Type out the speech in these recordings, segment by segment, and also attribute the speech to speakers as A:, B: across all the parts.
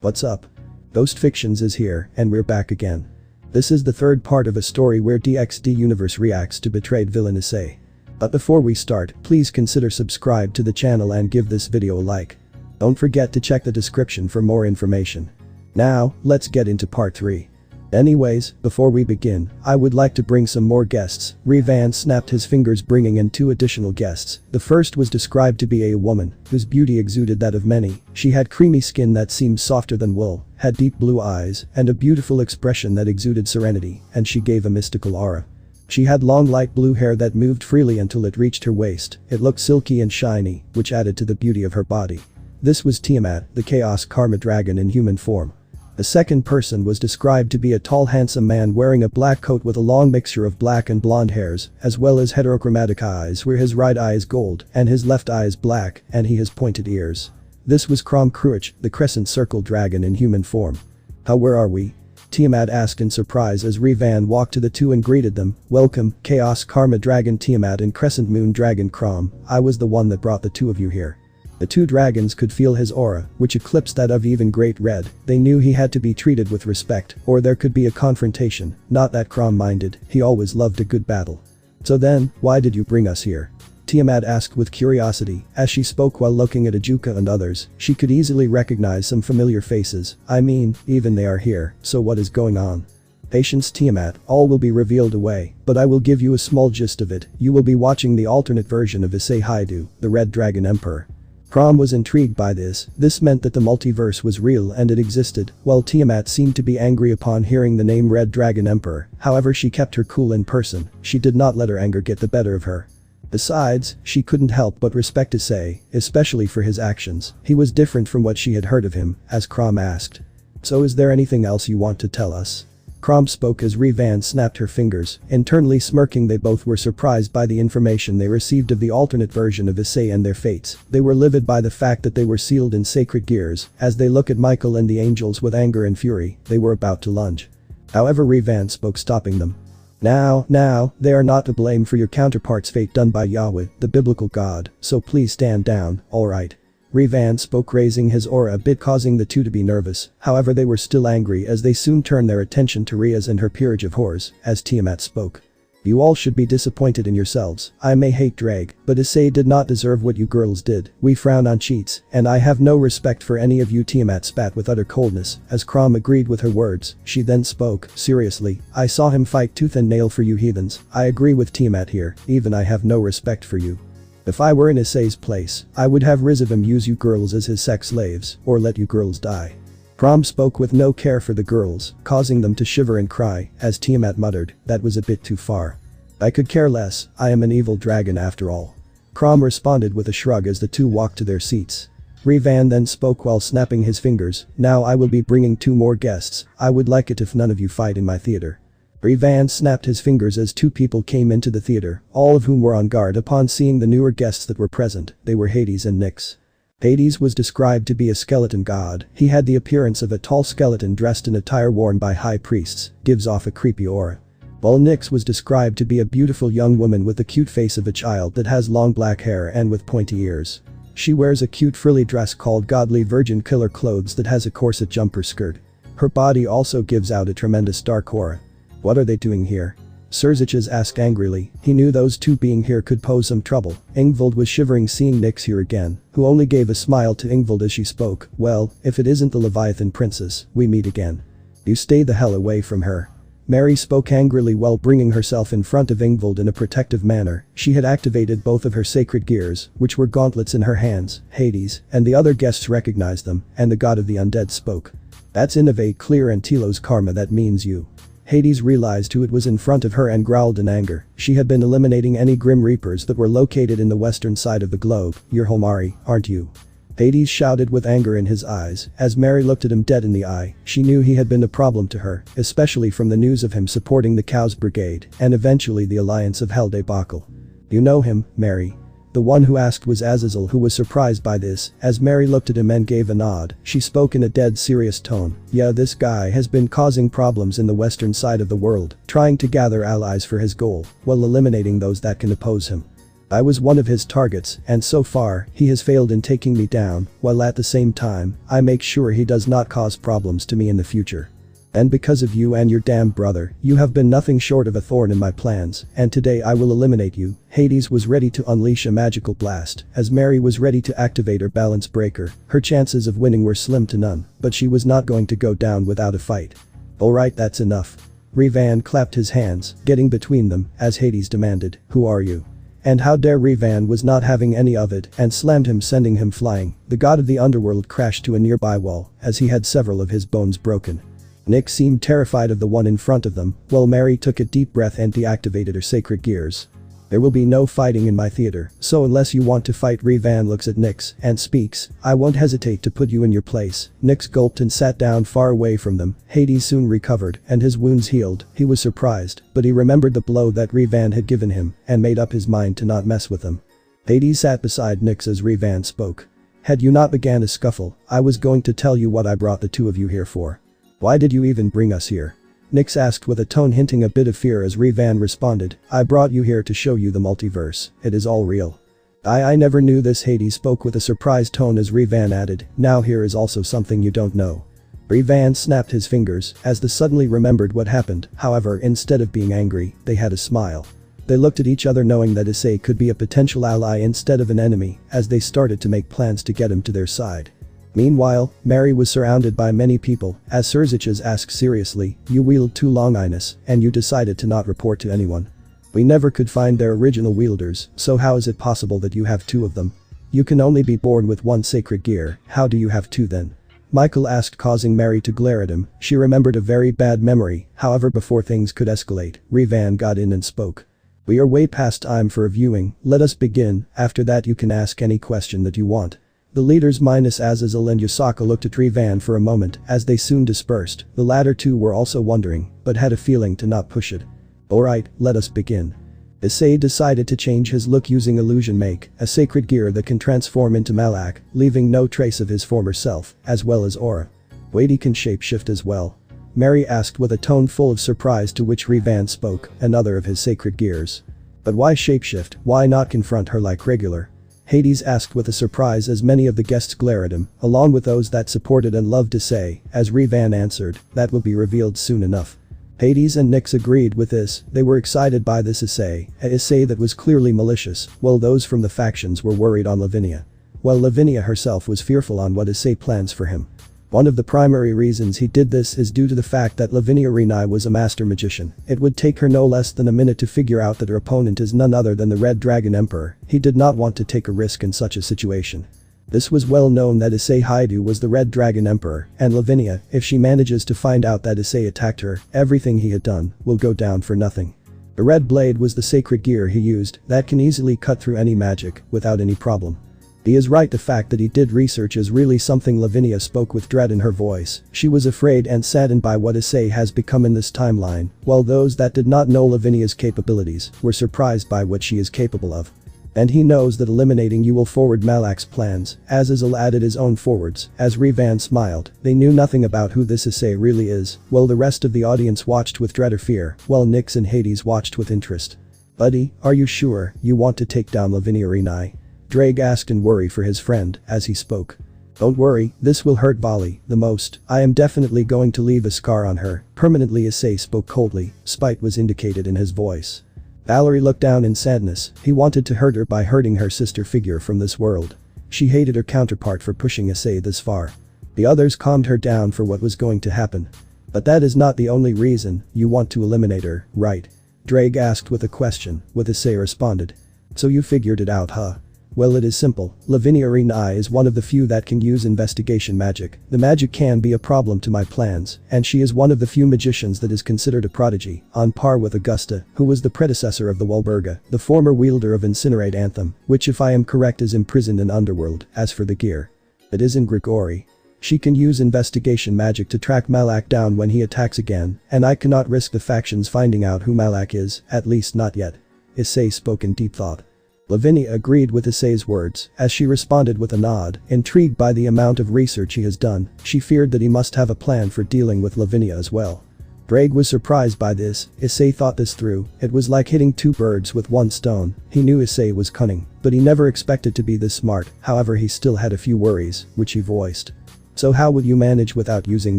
A: What's up? Ghost Fictions is here, and we're back again. This is the third part of a story where DxD universe reacts to betrayed Villain-Issei. But before we start, please consider subscribe to the channel and give this video a like. Don't forget to check the description for more information. Now, let's get into part 3. Anyways, before we begin, I would like to bring some more guests. RageRevan snapped his fingers, bringing in 2 additional guests. The first was described to be a woman whose beauty exuded that of many. She had creamy skin that seemed softer than wool, had deep blue eyes, and a beautiful expression that exuded serenity, and she gave a mystical aura. She had long light blue hair that moved freely until it reached her waist. It looked silky and shiny, which added to the beauty of her body. This was Tiamat, the Chaos Karma Dragon in human form. The second person was described to be a tall handsome man wearing a black coat with a long mixture of black and blonde hairs, as well as heterochromatic eyes where his right eye is gold and his left eye is black and he has pointed ears. This was Crom Cruach, the Crescent Circle Dragon in human form. Where are we? Tiamat asked in surprise as RageRevan walked to the 2 and greeted them. Welcome, Chaos Karma Dragon Tiamat and Crescent Moon Dragon Crom. I was the one that brought the 2 of you here. The 2 dragons could feel his aura, which eclipsed that of even Great Red. They knew he had to be treated with respect, or there could be a confrontation. Not that Crom minded, he always loved a good battle. So then, why did you bring us here? Tiamat asked with curiosity, as she spoke while looking at Ajuka and others. She could easily recognize some familiar faces. I mean, even they are here, so what is going on? Patience Tiamat, all will be revealed away, but I will give you a small gist of it. You will be watching the alternate version of Issei Hyoudou, the Red Dragon Emperor. Crom was intrigued by this. This meant that the multiverse was real and it existed, while Tiamat seemed to be angry upon hearing the name Red Dragon Emperor. However, she kept her cool in person. She did not let her anger get the better of her. Besides, she couldn't help but respect Issei, especially for his actions. He was different from what she had heard of him, as Crom asked. So is there anything else you want to tell us? Crom spoke as RageRevan snapped her fingers, internally smirking. They both were surprised by the information they received of the alternate version of Issei and their fates. They were livid by the fact that they were sealed in sacred gears. As they look at Michael and the angels with anger and fury, they were about to lunge. However, RageRevan spoke, stopping them. Now, they are not to blame for your counterpart's fate done by Yahweh, the biblical God, so please stand down, alright? RageRevan spoke, raising his aura a bit, causing the 2 to be nervous. However, they were still angry as they soon turned their attention to Riaz and her peerage of whores, as Tiamat spoke. You all should be disappointed in yourselves. I may hate drag, but Issei did not deserve what you girls did. We frown on cheats, and I have no respect for any of you. Tiamat spat with utter coldness, as Crom agreed with her words. She then spoke, seriously, I saw him fight tooth and nail for you heathens. I agree with Tiamat here, even I have no respect for you. If I were in Issei's place, I would have RageRevan use you girls as his sex slaves, or let you girls die. Crom spoke with no care for the girls, causing them to shiver and cry, as Tiamat muttered, that was a bit too far. I could care less, I am an evil dragon after all. Crom responded with a shrug as the 2 walked to their seats. RageRevan then spoke while snapping his fingers, now I will be bringing 2 more guests. I would like it if none of you fight in my theater. RageRevan snapped his fingers as 2 people came into the theater, all of whom were on guard upon seeing the newer guests that were present. They were Hades and Nyx. Hades was described to be a skeleton god. He had the appearance of a tall skeleton dressed in attire worn by high priests, gives off a creepy aura. While Nyx was described to be a beautiful young woman with the cute face of a child that has long black hair and with pointy ears. She wears a cute frilly dress called Godly Virgin Killer Clothes that has a corset jumper skirt. Her body also gives out a tremendous dark aura. What are they doing here? Serziches asked angrily. He knew those 2 being here could pose some trouble. Ingvild was shivering seeing Nyx here again, who only gave a smile to Ingvild as she spoke. Well, if it isn't the Leviathan princess, we meet again. You stay the hell away from her. Mary spoke angrily while bringing herself in front of Ingvild in a protective manner. She had activated both of her sacred gears, which were gauntlets in her hands. Hades and the other guests recognized them, and the god of the undead spoke. That's Innovate Clear and Tilo's karma, that means you. Hades realized who it was in front of her and growled in anger. She had been eliminating any Grim Reapers that were located in the western side of the globe. You're Homari, aren't you? Hades shouted with anger in his eyes. As Mary looked at him dead in the eye, she knew he had been a problem to her, especially from the news of him supporting the Cows Brigade and eventually the Alliance of Hell debacle. You know him, Mary? The one who asked was Azazel, who was surprised by this. As Mary looked at him and gave a nod, she spoke in a dead serious tone. Yeah, this guy has been causing problems in the western side of the world, trying to gather allies for his goal, while eliminating those that can oppose him. I was one of his targets, and so far, he has failed in taking me down, while at the same time, I make sure he does not cause problems to me in the future. And because of you and your damn brother, you have been nothing short of a thorn in my plans, and today I will eliminate you." Hades was ready to unleash a magical blast, as Mary was ready to activate her balance breaker. Her chances of winning were slim to none, but she was not going to go down without a fight. "Alright, that's enough." Revan clapped his hands, getting between them, as Hades demanded, "Who are you?" And how dare Revan was not having any of it, and slammed him, sending him flying. The god of the underworld crashed to a nearby wall, as he had several of his bones broken. Nick seemed terrified of the one in front of them, while Mary took a deep breath and deactivated her sacred gears. "There will be no fighting in my theater, so unless you want to fight." Revan looks at Nyx and speaks, "I won't hesitate to put you in your place." Nyx gulped and sat down far away from them. Hades soon recovered, and his wounds healed. He was surprised, but he remembered the blow that Revan had given him, and made up his mind to not mess with them. Hades sat beside Nyx as Revan spoke. "Had you not began a scuffle, I was going to tell you what I brought the two of you here for." "Why did you even bring us here?" Nyx asked with a tone hinting a bit of fear as Revan responded, "I brought you here to show you the multiverse. It is all real." I never knew this." Hades spoke with a surprised tone as Revan added, "Now here is also something you don't know." Revan snapped his fingers as they suddenly remembered what happened. However, instead of being angry, they had a smile. They looked at each other knowing that Issei could be a potential ally instead of an enemy, as they started to make plans to get him to their side. Meanwhile, Mary was surrounded by many people, as Surziches asked seriously, "You wield two Longinus, and you decided to not report to anyone. We never could find their original wielders, so how is it possible that you have two of them? You can only be born with one sacred gear, how do you have two then?" Michael asked, causing Mary to glare at him. She remembered a very bad memory. However, before things could escalate, Revan got in and spoke. "We are way past time for reviewing, let us begin. After that you can ask any question that you want." The leaders minus Azazel and Yusaka looked at Revan for a moment, as they soon dispersed. The latter two were also wondering, but had a feeling to not push it. "Alright, let us begin." Issei decided to change his look using Illusion Make, a sacred gear that can transform into Malak, leaving no trace of his former self, as well as aura. "Wait, he can shapeshift as well?" Mary asked with a tone full of surprise, to which Revan spoke, "Another of his sacred gears. But why shapeshift? Why not confront her like regular?" Hades asked with a surprise as many of the guests glared at him, along with those that supported and loved Issei, as Revan answered, "That will be revealed soon enough." Hades and Nyx agreed with this. They were excited by this Issei, a Issei that was clearly malicious, while those from the factions were worried on Lavinia. While Lavinia herself was fearful on what Issei plans for him. One of the primary reasons he did this is due to the fact that Lavinia Rinai was a master magician. It would take her no less than a minute to figure out that her opponent is none other than the Red Dragon Emperor. He did not want to take a risk in such a situation. This was well known that Issei Hyoudou was the Red Dragon Emperor, and Lavinia, if she manages to find out that Issei attacked her, everything he had done will go down for nothing. The red blade was the sacred gear he used that can easily cut through any magic without any problem. He is right, the fact that he did research is really something. Lavinia spoke with dread in her voice. She was afraid and saddened by what Issei has become in this timeline, while those that did not know Lavinia's capabilities were surprised by what she is capable of. And he knows that eliminating you will forward Malak's plans. Azazel added his own forwards, as Revan smiled. They knew nothing about who this Issei really is, while the rest of the audience watched with dread or fear, while Nyx and Hades watched with interest. "Buddy, are you sure you want to take down Lavinia Rinai?" Drake asked in worry for his friend, as he spoke. "Don't worry, this will hurt Vali the most. I am definitely going to leave a scar on her, permanently." Issei spoke coldly. Spite was indicated in his voice. Valerie looked down in sadness. He wanted to hurt her by hurting her sister figure from this world. She hated her counterpart for pushing Issei this far. The others calmed her down for what was going to happen. "But that is not the only reason you want to eliminate her, right?" Drake asked with a question, with Issei responded. "So you figured it out, huh?" "Well, it is simple. Lavinia Rinai is one of the few that can use investigation magic. The magic can be a problem to my plans, and she is one of the few magicians that is considered a prodigy, on par with Augusta, who was the predecessor of the Walburga, the former wielder of Incinerate Anthem, which if I am correct is imprisoned in Underworld. As for the gear, it isn't Grigori. She can use investigation magic to track Malak down when he attacks again, and I cannot risk the factions finding out who Malak is, at least not yet." Issei spoke in deep thought. Lavinia agreed with Issei's words, as she responded with a nod. Intrigued by the amount of research he has done, she feared that he must have a plan for dealing with Lavinia as well. Drake was surprised by this. Issei thought this through. It was like hitting two birds with one stone. He knew Issei was cunning, but he never expected to be this smart. However, he still had a few worries, which he voiced. "So how would you manage without using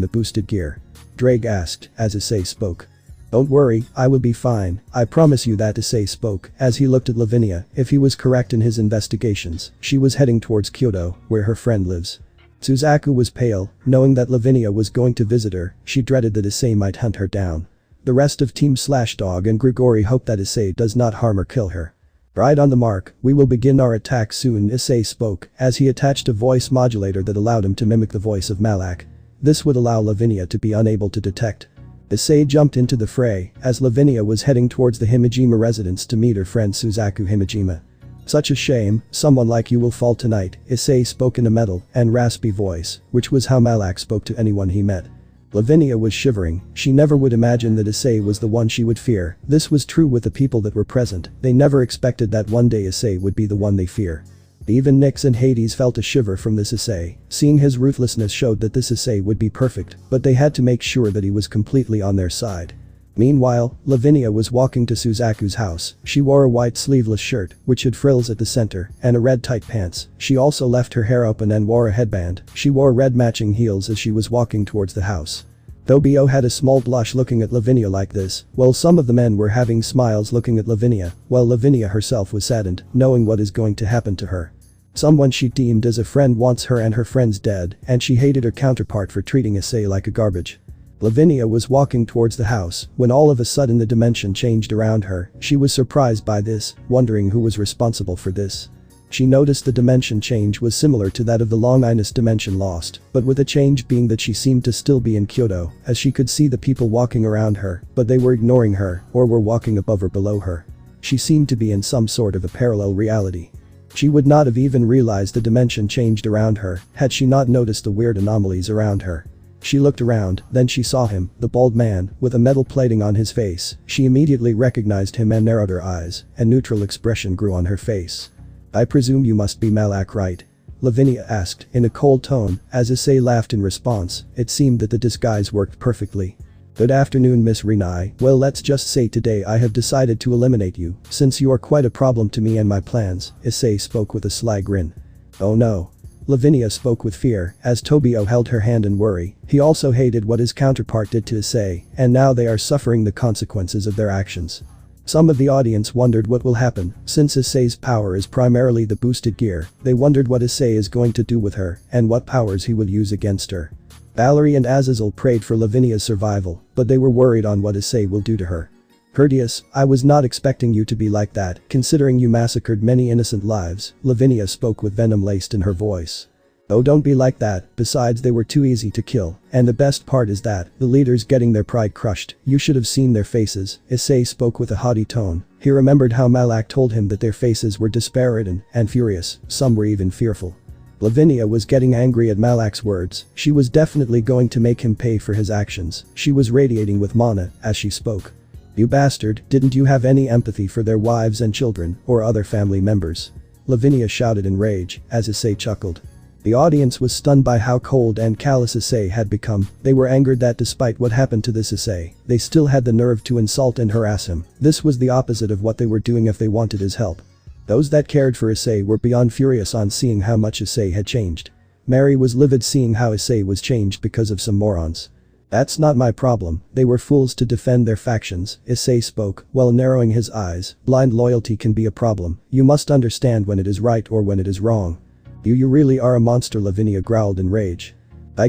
A: the boosted gear?" Drake asked, as Issei spoke. "Don't worry, I will be fine, I promise you that," Issei spoke, as he looked at Lavinia. If he was correct in his investigations, she was heading towards Kyoto, where her friend lives. Suzaku was pale, knowing that Lavinia was going to visit her. She dreaded that Issei might hunt her down. The rest of Team Slashdog and Grigori hope that Issei does not harm or kill her. "Right on the mark, we will begin our attack soon," Issei spoke, as he attached a voice modulator that allowed him to mimic the voice of Malak. This would allow Lavinia to be unable to detect. Issei jumped into the fray, as Lavinia was heading towards the Himejima residence to meet her friend Suzaku Himejima. "Such a shame, someone like you will fall tonight," Issei spoke in a metal and raspy voice, which was how Malak spoke to anyone he met. Lavinia was shivering. She never would imagine that Issei was the one she would fear. This was true with the people that were present. They never expected that one day Issei would be the one they fear. Even Nyx and Hades felt a shiver from this Issei. Seeing his ruthlessness showed that this Issei would be perfect, but they had to make sure that he was completely on their side. Meanwhile, Lavinia was walking to Suzaku's house. She wore a white sleeveless shirt, which had frills at the center, and a red tight pants. She also left her hair open and wore a headband. She wore red matching heels as she was walking towards the house. Tobio had a small blush looking at Lavinia like this, while some of the men were having smiles looking at Lavinia, while Lavinia herself was saddened, knowing what is going to happen to her. Someone she deemed as a friend wants her and her friends dead, and she hated her counterpart for treating Issei like a garbage. Lavinia was walking towards the house when all of a sudden the dimension changed around her. She was surprised by this, wondering who was responsible for this. She noticed the dimension change was similar to that of the Long Inus dimension lost, but with the change being that she seemed to still be in Kyoto, as she could see the people walking around her, but they were ignoring her or were walking above or below her. She seemed to be in some sort of a parallel reality. She would not have even realized the dimension changed around her had she not noticed the weird anomalies around her. She looked around, then she saw him, the bald man, with a metal plating on his face. She immediately recognized him and narrowed her eyes. A neutral expression grew on her face. "I presume you must be Malak, right?" Lavinia asked, in a cold tone, as Issei laughed in response. It seemed that the disguise worked perfectly. "Good afternoon, Miss Rinai. Well, let's just say today I have decided to eliminate you, since you are quite a problem to me and my plans," Issei spoke with a sly grin. "Oh no." Lavinia spoke with fear, as Tobio held her hand in worry. He also hated what his counterpart did to Issei, and now they are suffering the consequences of their actions. Some of the audience wondered what will happen, since Issei's power is primarily the boosted gear. They wondered what Issei is going to do with her, and what powers he will use against her. Valerie and Azazel prayed for Lavinia's survival, but they were worried on what Issei will do to her. "Courteous, I was not expecting you to be like that, considering you massacred many innocent lives," Lavinia spoke with venom laced in her voice. "Oh, don't be like that, besides they were too easy to kill, and the best part is that, the leaders getting their pride crushed, you should have seen their faces," Issei spoke with a haughty tone. He remembered how Malak told him that their faces were despairing and furious, some were even fearful. Lavinia was getting angry at Malak's words. She was definitely going to make him pay for his actions. She was radiating with mana as she spoke. "You bastard, didn't you have any empathy for their wives and children or other family members?" Lavinia shouted in rage, as Issei chuckled. The audience was stunned by how cold and callous Issei had become. They were angered that despite what happened to this Issei, they still had the nerve to insult and harass him. This was the opposite of what they were doing if they wanted his help. Those that cared for Issei were beyond furious on seeing how much Issei had changed. Mary was livid seeing how Issei was changed because of some morons. "That's not my problem, they were fools to defend their factions," Issei spoke, while narrowing his eyes. "Blind loyalty can be a problem. You must understand when it is right or when it is wrong." You really are a monster," Lavinia growled in rage. I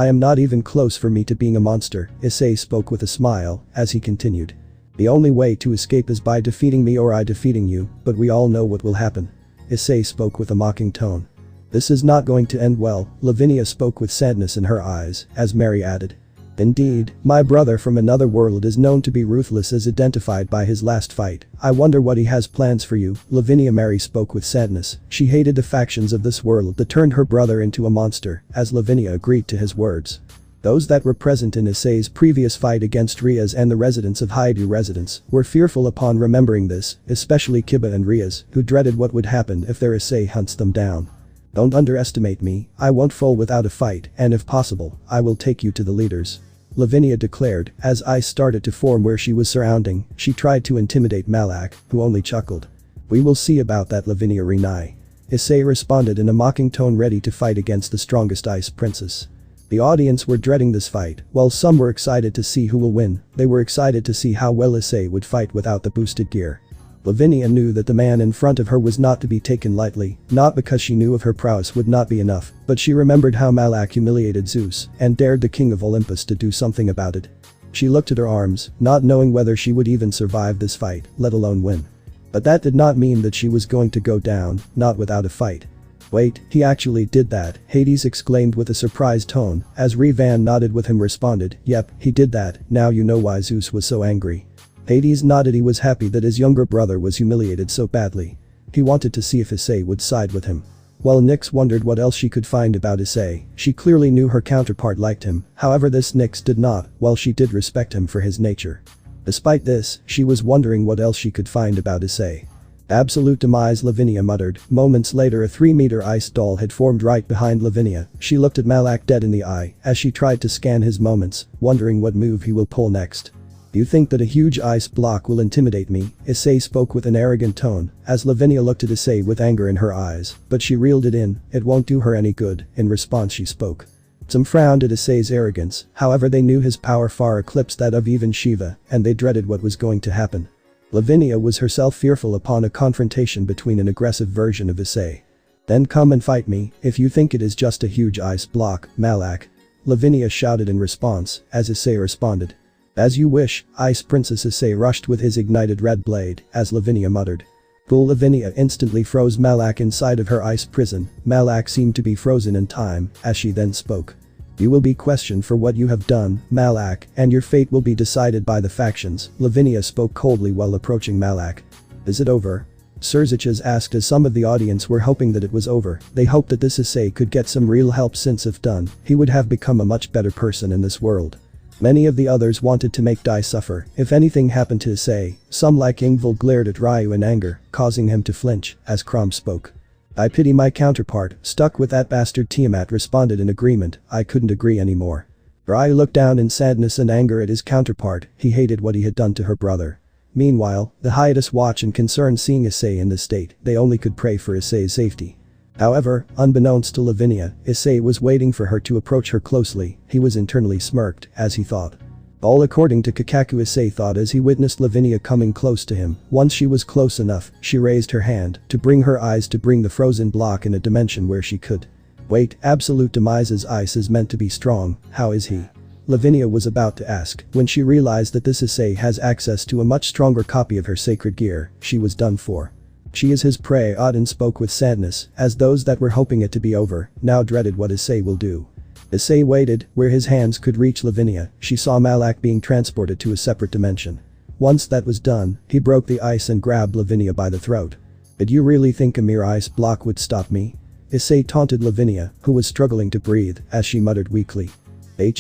A: am not even close for me to being a monster," Issei spoke with a smile, as he continued. "The only way to escape is by defeating me or I defeating you, but we all know what will happen." Issei spoke with a mocking tone. "This is not going to end well," Lavinia spoke with sadness in her eyes, as Mary added. "Indeed, my brother from another world is known to be ruthless as identified by his last fight. I wonder what he has plans for you." Lavinia Mary spoke with sadness. She hated the factions of this world that turned her brother into a monster, as Lavinia agreed to his words. Those that were present in Issei's previous fight against Riaz and the residents of Hyoudou residence were fearful upon remembering this, especially Kiba and Riaz, who dreaded what would happen if their Issei hunts them down. "Don't underestimate me, I won't fall without a fight, and if possible, I will take you to the leaders." Lavinia declared, as ice started to form where she was surrounding. She tried to intimidate Malak, who only chuckled. "We will see about that, Lavinia Rinai." Issei responded in a mocking tone, ready to fight against the strongest ice princess. The audience were dreading this fight, while some were excited to see who will win. They were excited to see how well Issei would fight without the boosted gear. Lavinia knew that the man in front of her was not to be taken lightly, not because she knew of her prowess would not be enough, but she remembered how Malak humiliated Zeus and dared the king of Olympus to do something about it. She looked at her arms, not knowing whether she would even survive this fight, let alone win. But that did not mean that she was going to go down, not without a fight. "Wait, he actually did that," Hades exclaimed with a surprised tone, as Revan nodded with him responded, "Yep, he did that, now you know why Zeus was so angry." Hades nodded. He was happy that his younger brother was humiliated so badly. He wanted to see if Issei would side with him. While Nyx wondered what else she could find about Issei, she clearly knew her counterpart liked him, however this Nyx did not, while she did respect him for his nature. Despite this, she was wondering what else she could find about Issei. "Absolute demise," Lavinia muttered. Moments later, a 3-meter ice doll had formed right behind Lavinia. She looked at Malak dead in the eye as she tried to scan his moments, wondering what move he will pull next. "You think that a huge ice block will intimidate me?" Issei spoke with an arrogant tone, as Lavinia looked at Issei with anger in her eyes, but she reeled it in. "It won't do her any good." In response she spoke. Some frowned at Issei's arrogance, however they knew his power far eclipsed that of even Shiva, and they dreaded what was going to happen. Lavinia was herself fearful upon a confrontation between an aggressive version of Issei. "Then come and fight me, if you think it is just a huge ice block, Malak," Lavinia shouted in response, as Issei responded. "As you wish." Ice Princess Issei rushed with his ignited red blade, as Lavinia muttered. Cool. Lavinia instantly froze Malak inside of her ice prison. Malak seemed to be frozen in time, as she then spoke. "You will be questioned for what you have done, Malak, and your fate will be decided by the factions." Lavinia spoke coldly while approaching Malak. "Is it over?" Surziches asked, as some of the audience were hoping that it was over. They hoped that this Issei could get some real help, since if done, he would have become a much better person in this world. Many of the others wanted to make Dai suffer if anything happened to Issei. Some like Ingval glared at Ryu in anger, causing him to flinch, as Crom spoke. "I pity my counterpart, stuck with that bastard." Tiamat responded in agreement. "I couldn't agree anymore." Ryu looked down in sadness and anger at his counterpart. He hated what he had done to her brother. Meanwhile, the hiatus watched in concern seeing Issei in this state. They only could pray for Issei's safety. However, unbeknownst to Lavinia, Issei was waiting for her to approach her closely. He was internally smirked, as he thought. All according to Kakaku, Issei thought as he witnessed Lavinia coming close to him. Once she was close enough, she raised her hand to bring her eyes to bring the frozen block in a dimension where she could. "Wait, absolute demise's ice is meant to be strong, how is he?" Lavinia was about to ask, when she realized that this Issei has access to a much stronger copy of her sacred gear. She was done for. "She is his prey." Auden spoke with sadness, as those that were hoping it to be over now dreaded what Issei will do. Issei waited, where his hands could reach Lavinia. She saw Malak being transported to a separate dimension. Once that was done, he broke the ice and grabbed Lavinia by the throat. "Did you really think a mere ice block would stop me?" Issei taunted Lavinia, who was struggling to breathe, as she muttered weakly.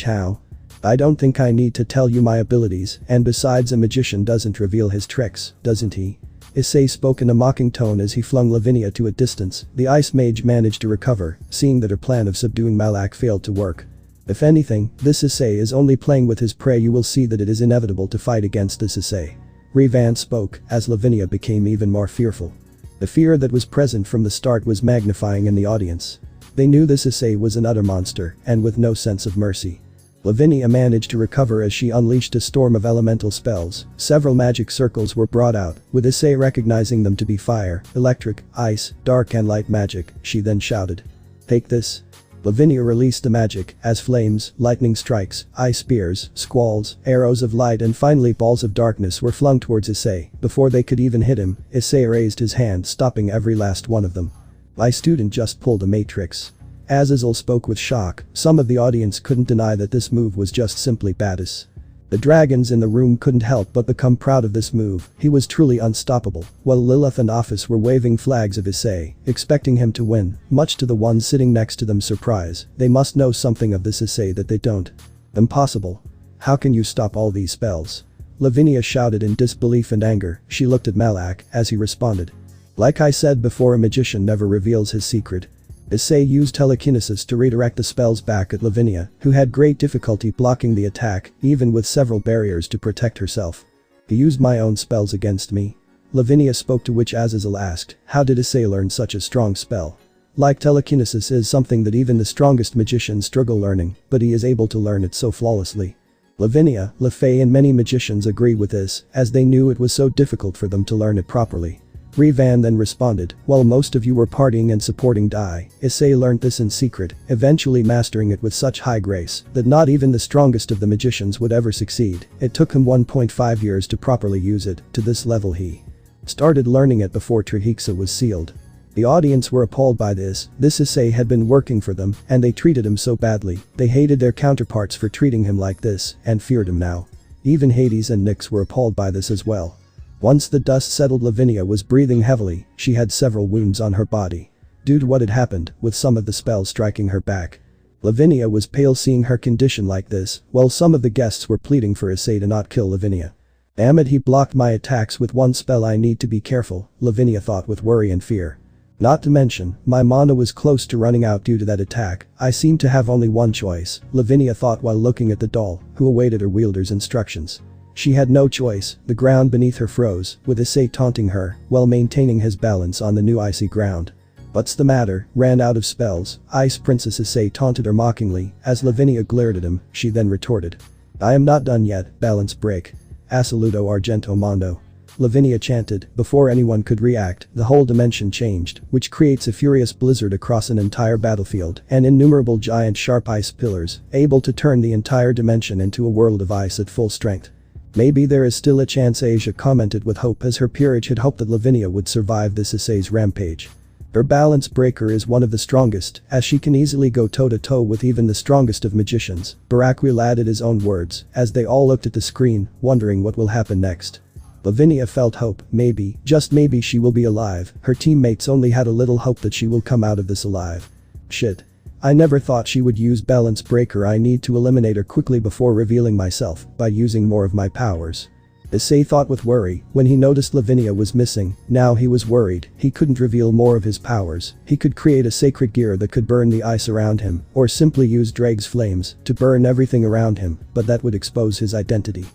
A: How? I don't think I need to tell you my abilities, and besides, a magician doesn't reveal his tricks, doesn't he?" Issei spoke in a mocking tone as he flung Lavinia to a distance. The ice mage managed to recover, seeing that her plan of subduing Malak failed to work. "If anything, this Issei is only playing with his prey. You will see that it is inevitable to fight against this Issei." Revan spoke, as Lavinia became even more fearful. The fear that was present from the start was magnifying in the audience. They knew this Issei was an utter monster, and with no sense of mercy. Lavinia managed to recover as she unleashed a storm of elemental spells. Several magic circles were brought out, with Issei recognizing them to be fire, electric, ice, dark and light magic. She then shouted, "Take this." Lavinia released the magic, as flames, lightning strikes, ice spears, squalls, arrows of light and finally balls of darkness were flung towards Issei. Before they could even hit him, Issei raised his hand, stopping every last one of them. "My student just pulled a matrix." Azazel spoke with shock. Some of the audience couldn't deny that this move was just simply badass. The dragons in the room couldn't help but become proud of this move. He was truly unstoppable. While Lilith and Office were waving flags of Issei, expecting him to win, much to the ones sitting next to them's surprise. They must know something of this Issei that they don't. "Impossible. How can you stop all these spells?" Lavinia shouted in disbelief and anger. She looked at Malak as he responded, "Like I said before, a magician never reveals his secret." Issei used telekinesis to redirect the spells back at Lavinia, who had great difficulty blocking the attack, even with several barriers to protect herself. "He used my own spells against me." Lavinia spoke, to which Azazel asked, "How did Issei learn such a strong spell?" Like telekinesis is something that even the strongest magicians struggle learning, but he is able to learn it so flawlessly. Lavinia, LaFay and many magicians agree with this, as they knew it was so difficult for them to learn it properly. RageRevan then responded, "While most of you were partying and supporting Dai, Issei learned this in secret, eventually mastering it with such high grace that not even the strongest of the magicians would ever succeed. It took him 1.5 years to properly use it. To this level he started learning it before Tragedies was sealed." The audience were appalled by this Issei had been working for them, and they treated him so badly. They hated their counterparts for treating him like this, and feared him now. Even Hades and Nyx were appalled by this as well. Once the dust settled, Lavinia was breathing heavily. She had several wounds on her body due to what had happened, with some of the spells striking her back. Lavinia was pale seeing her condition like this, while some of the guests were pleading for Issei to not kill Lavinia. "Damn it, he blocked my attacks with one spell, I need to be careful," Lavinia thought with worry and fear. "Not to mention, my mana was close to running out due to that attack. I seem to have only one choice," Lavinia thought while looking at the doll, who awaited her wielder's instructions. She had no choice. The ground beneath her froze, with Issei taunting her, while maintaining his balance on the new icy ground. "What's the matter? Ran out of spells?" Ice Princess Issei taunted her mockingly. As Lavinia glared at him, she then retorted, "I am not done yet, balance break. Assoluto Argento Mondo." Lavinia chanted. Before anyone could react, the whole dimension changed, which creates a furious blizzard across an entire battlefield and innumerable giant sharp ice pillars, able to turn the entire dimension into a world of ice at full strength. "Maybe there is still a chance," Asia commented with hope, as her peerage had hoped that Lavinia would survive this Issei's rampage. Her balance breaker is one of the strongest, as she can easily go toe-to-toe with even the strongest of magicians. Barakwil added his own words, as they all looked at the screen, wondering what will happen next. Lavinia felt hope. Maybe, just maybe, she will be alive. Her teammates only had a little hope that she will come out of this alive. "Shit. I never thought she would use balance breaker. I need to eliminate her quickly before revealing myself by using more of my powers." Issei thought with worry when he noticed Lavinia was missing. Now he was worried. He couldn't reveal more of his powers. He could create a sacred gear that could burn the ice around him, or simply use Drake's flames to burn everything around him, but that would expose his identity.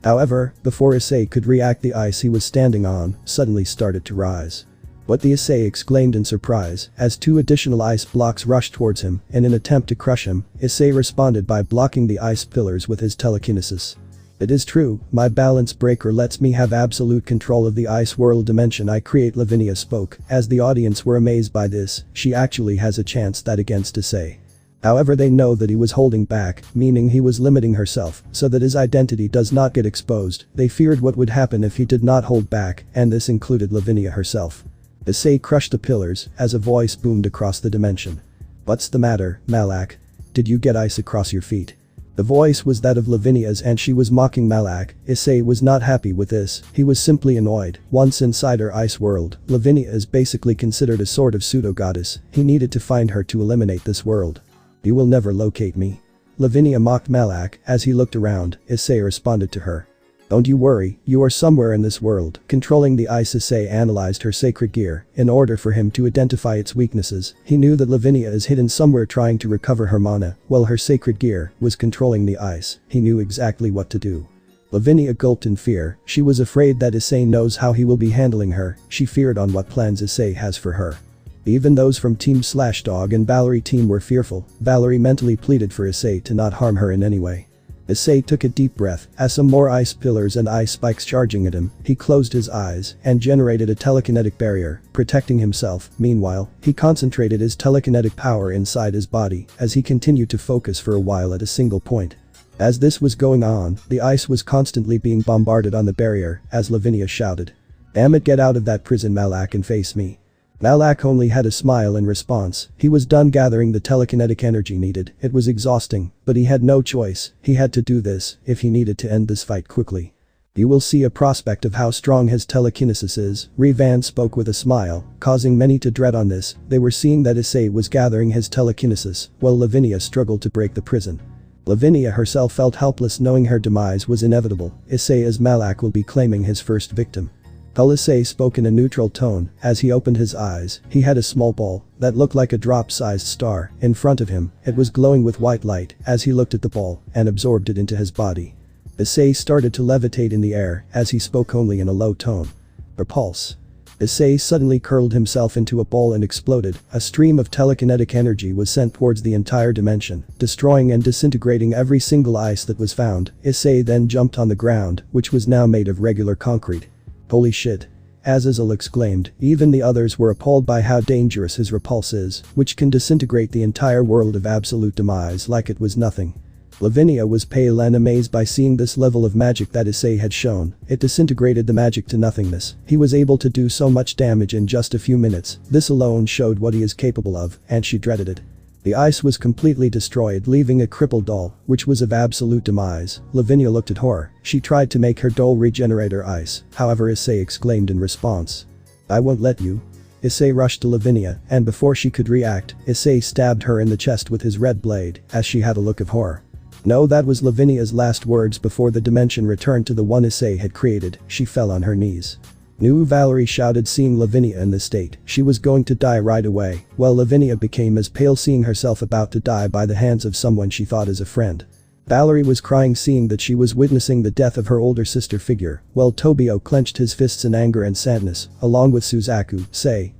A: However, before Issei could react, the ice he was standing on suddenly started to rise. "What the?" Issei exclaimed in surprise, as two additional ice blocks rushed towards him. In an attempt to crush him, Issei responded by blocking the ice pillars with his telekinesis. "It is true, my balance breaker lets me have absolute control of the ice world dimension I create," Lavinia spoke, as the audience were amazed by this. She actually has a chance that against Issei. However, they know that he was holding back, meaning he was limiting herself, so that his identity does not get exposed. They feared what would happen if he did not hold back, and this included Lavinia herself. Issei crushed the pillars, as a voice boomed across the dimension. "What's the matter, Malak? Did you get ice across your feet?" The voice was that of Lavinia's, and she was mocking Malak. Issei was not happy with this. He was simply annoyed. Once inside her ice world, Lavinia is basically considered a sort of pseudo-goddess. He needed to find her to eliminate this world. "You will never locate me." Lavinia mocked Malak. As he looked around, Issei responded to her, "Don't you worry, you are somewhere in this world." Controlling the ice, Issei analyzed her sacred gear. In order for him to identify its weaknesses, he knew that Lavinia is hidden somewhere trying to recover her mana, while her sacred gear was controlling the ice. He knew exactly what to do. Lavinia gulped in fear. She was afraid that Issei knows how he will be handling her. She feared on what plans Issei has for her. Even those from Team Slashdog and Valerie team were fearful. Valerie mentally pleaded for Issei to not harm her in any way. Issei took a deep breath, as some more ice pillars and ice spikes charging at him. He closed his eyes and generated a telekinetic barrier, protecting himself. Meanwhile, he concentrated his telekinetic power inside his body as he continued to focus for a while at a single point. As this was going on, the ice was constantly being bombarded on the barrier, as Lavinia shouted, "Damn it, get out of that prison, Malak, and face me." Malak only had a smile in response. He was done gathering the telekinetic energy needed. It was exhausting, but he had no choice. He had to do this if he needed to end this fight quickly. "You will see a prospect of how strong his telekinesis is." RageRevan spoke with a smile, causing many to dread on this. They were seeing that Issei was gathering his telekinesis, while Lavinia struggled to break the prison. Lavinia herself felt helpless, knowing her demise was inevitable. Issei as Malak will be claiming his first victim. Issei spoke in a neutral tone. As he opened his eyes, he had a small ball that looked like a drop-sized star in front of him. It was glowing with white light as he looked at the ball and absorbed it into his body. Issei started to levitate in the air as he spoke only in a low tone. Repulse. Issei suddenly curled himself into a ball and exploded. A stream of telekinetic energy was sent towards the entire dimension, destroying and disintegrating every single ice that was found. Issei then jumped on the ground, which was now made of regular concrete. Holy shit. Azazel exclaimed. Even the others were appalled by how dangerous his repulse is, which can disintegrate the entire world of absolute demise like it was nothing. Lavinia was pale and amazed by seeing this level of magic that Issei had shown. It disintegrated the magic to nothingness. He was able to do so much damage in just a few minutes. This alone showed what he is capable of, and she dreaded it. The ice was completely destroyed, leaving a crippled doll, which was of absolute demise. Lavinia looked at horror. She tried to make her doll regenerate her ice, however Issei exclaimed in response. "I won't let you." Issei rushed to Lavinia, and before she could react, Issei stabbed her in the chest with his red blade, as she had a look of horror. No, that was Lavinia's last words before the dimension returned to the one Issei had created. She fell on her knees. "No," Valerie shouted, seeing Lavinia in this state. She was going to die right away. Well, Lavinia became as pale, seeing herself about to die by the hands of someone she thought as a friend. Valerie was crying, seeing that she was witnessing the death of her older sister figure, while Tobio clenched his fists in anger and sadness, along with Suzaku.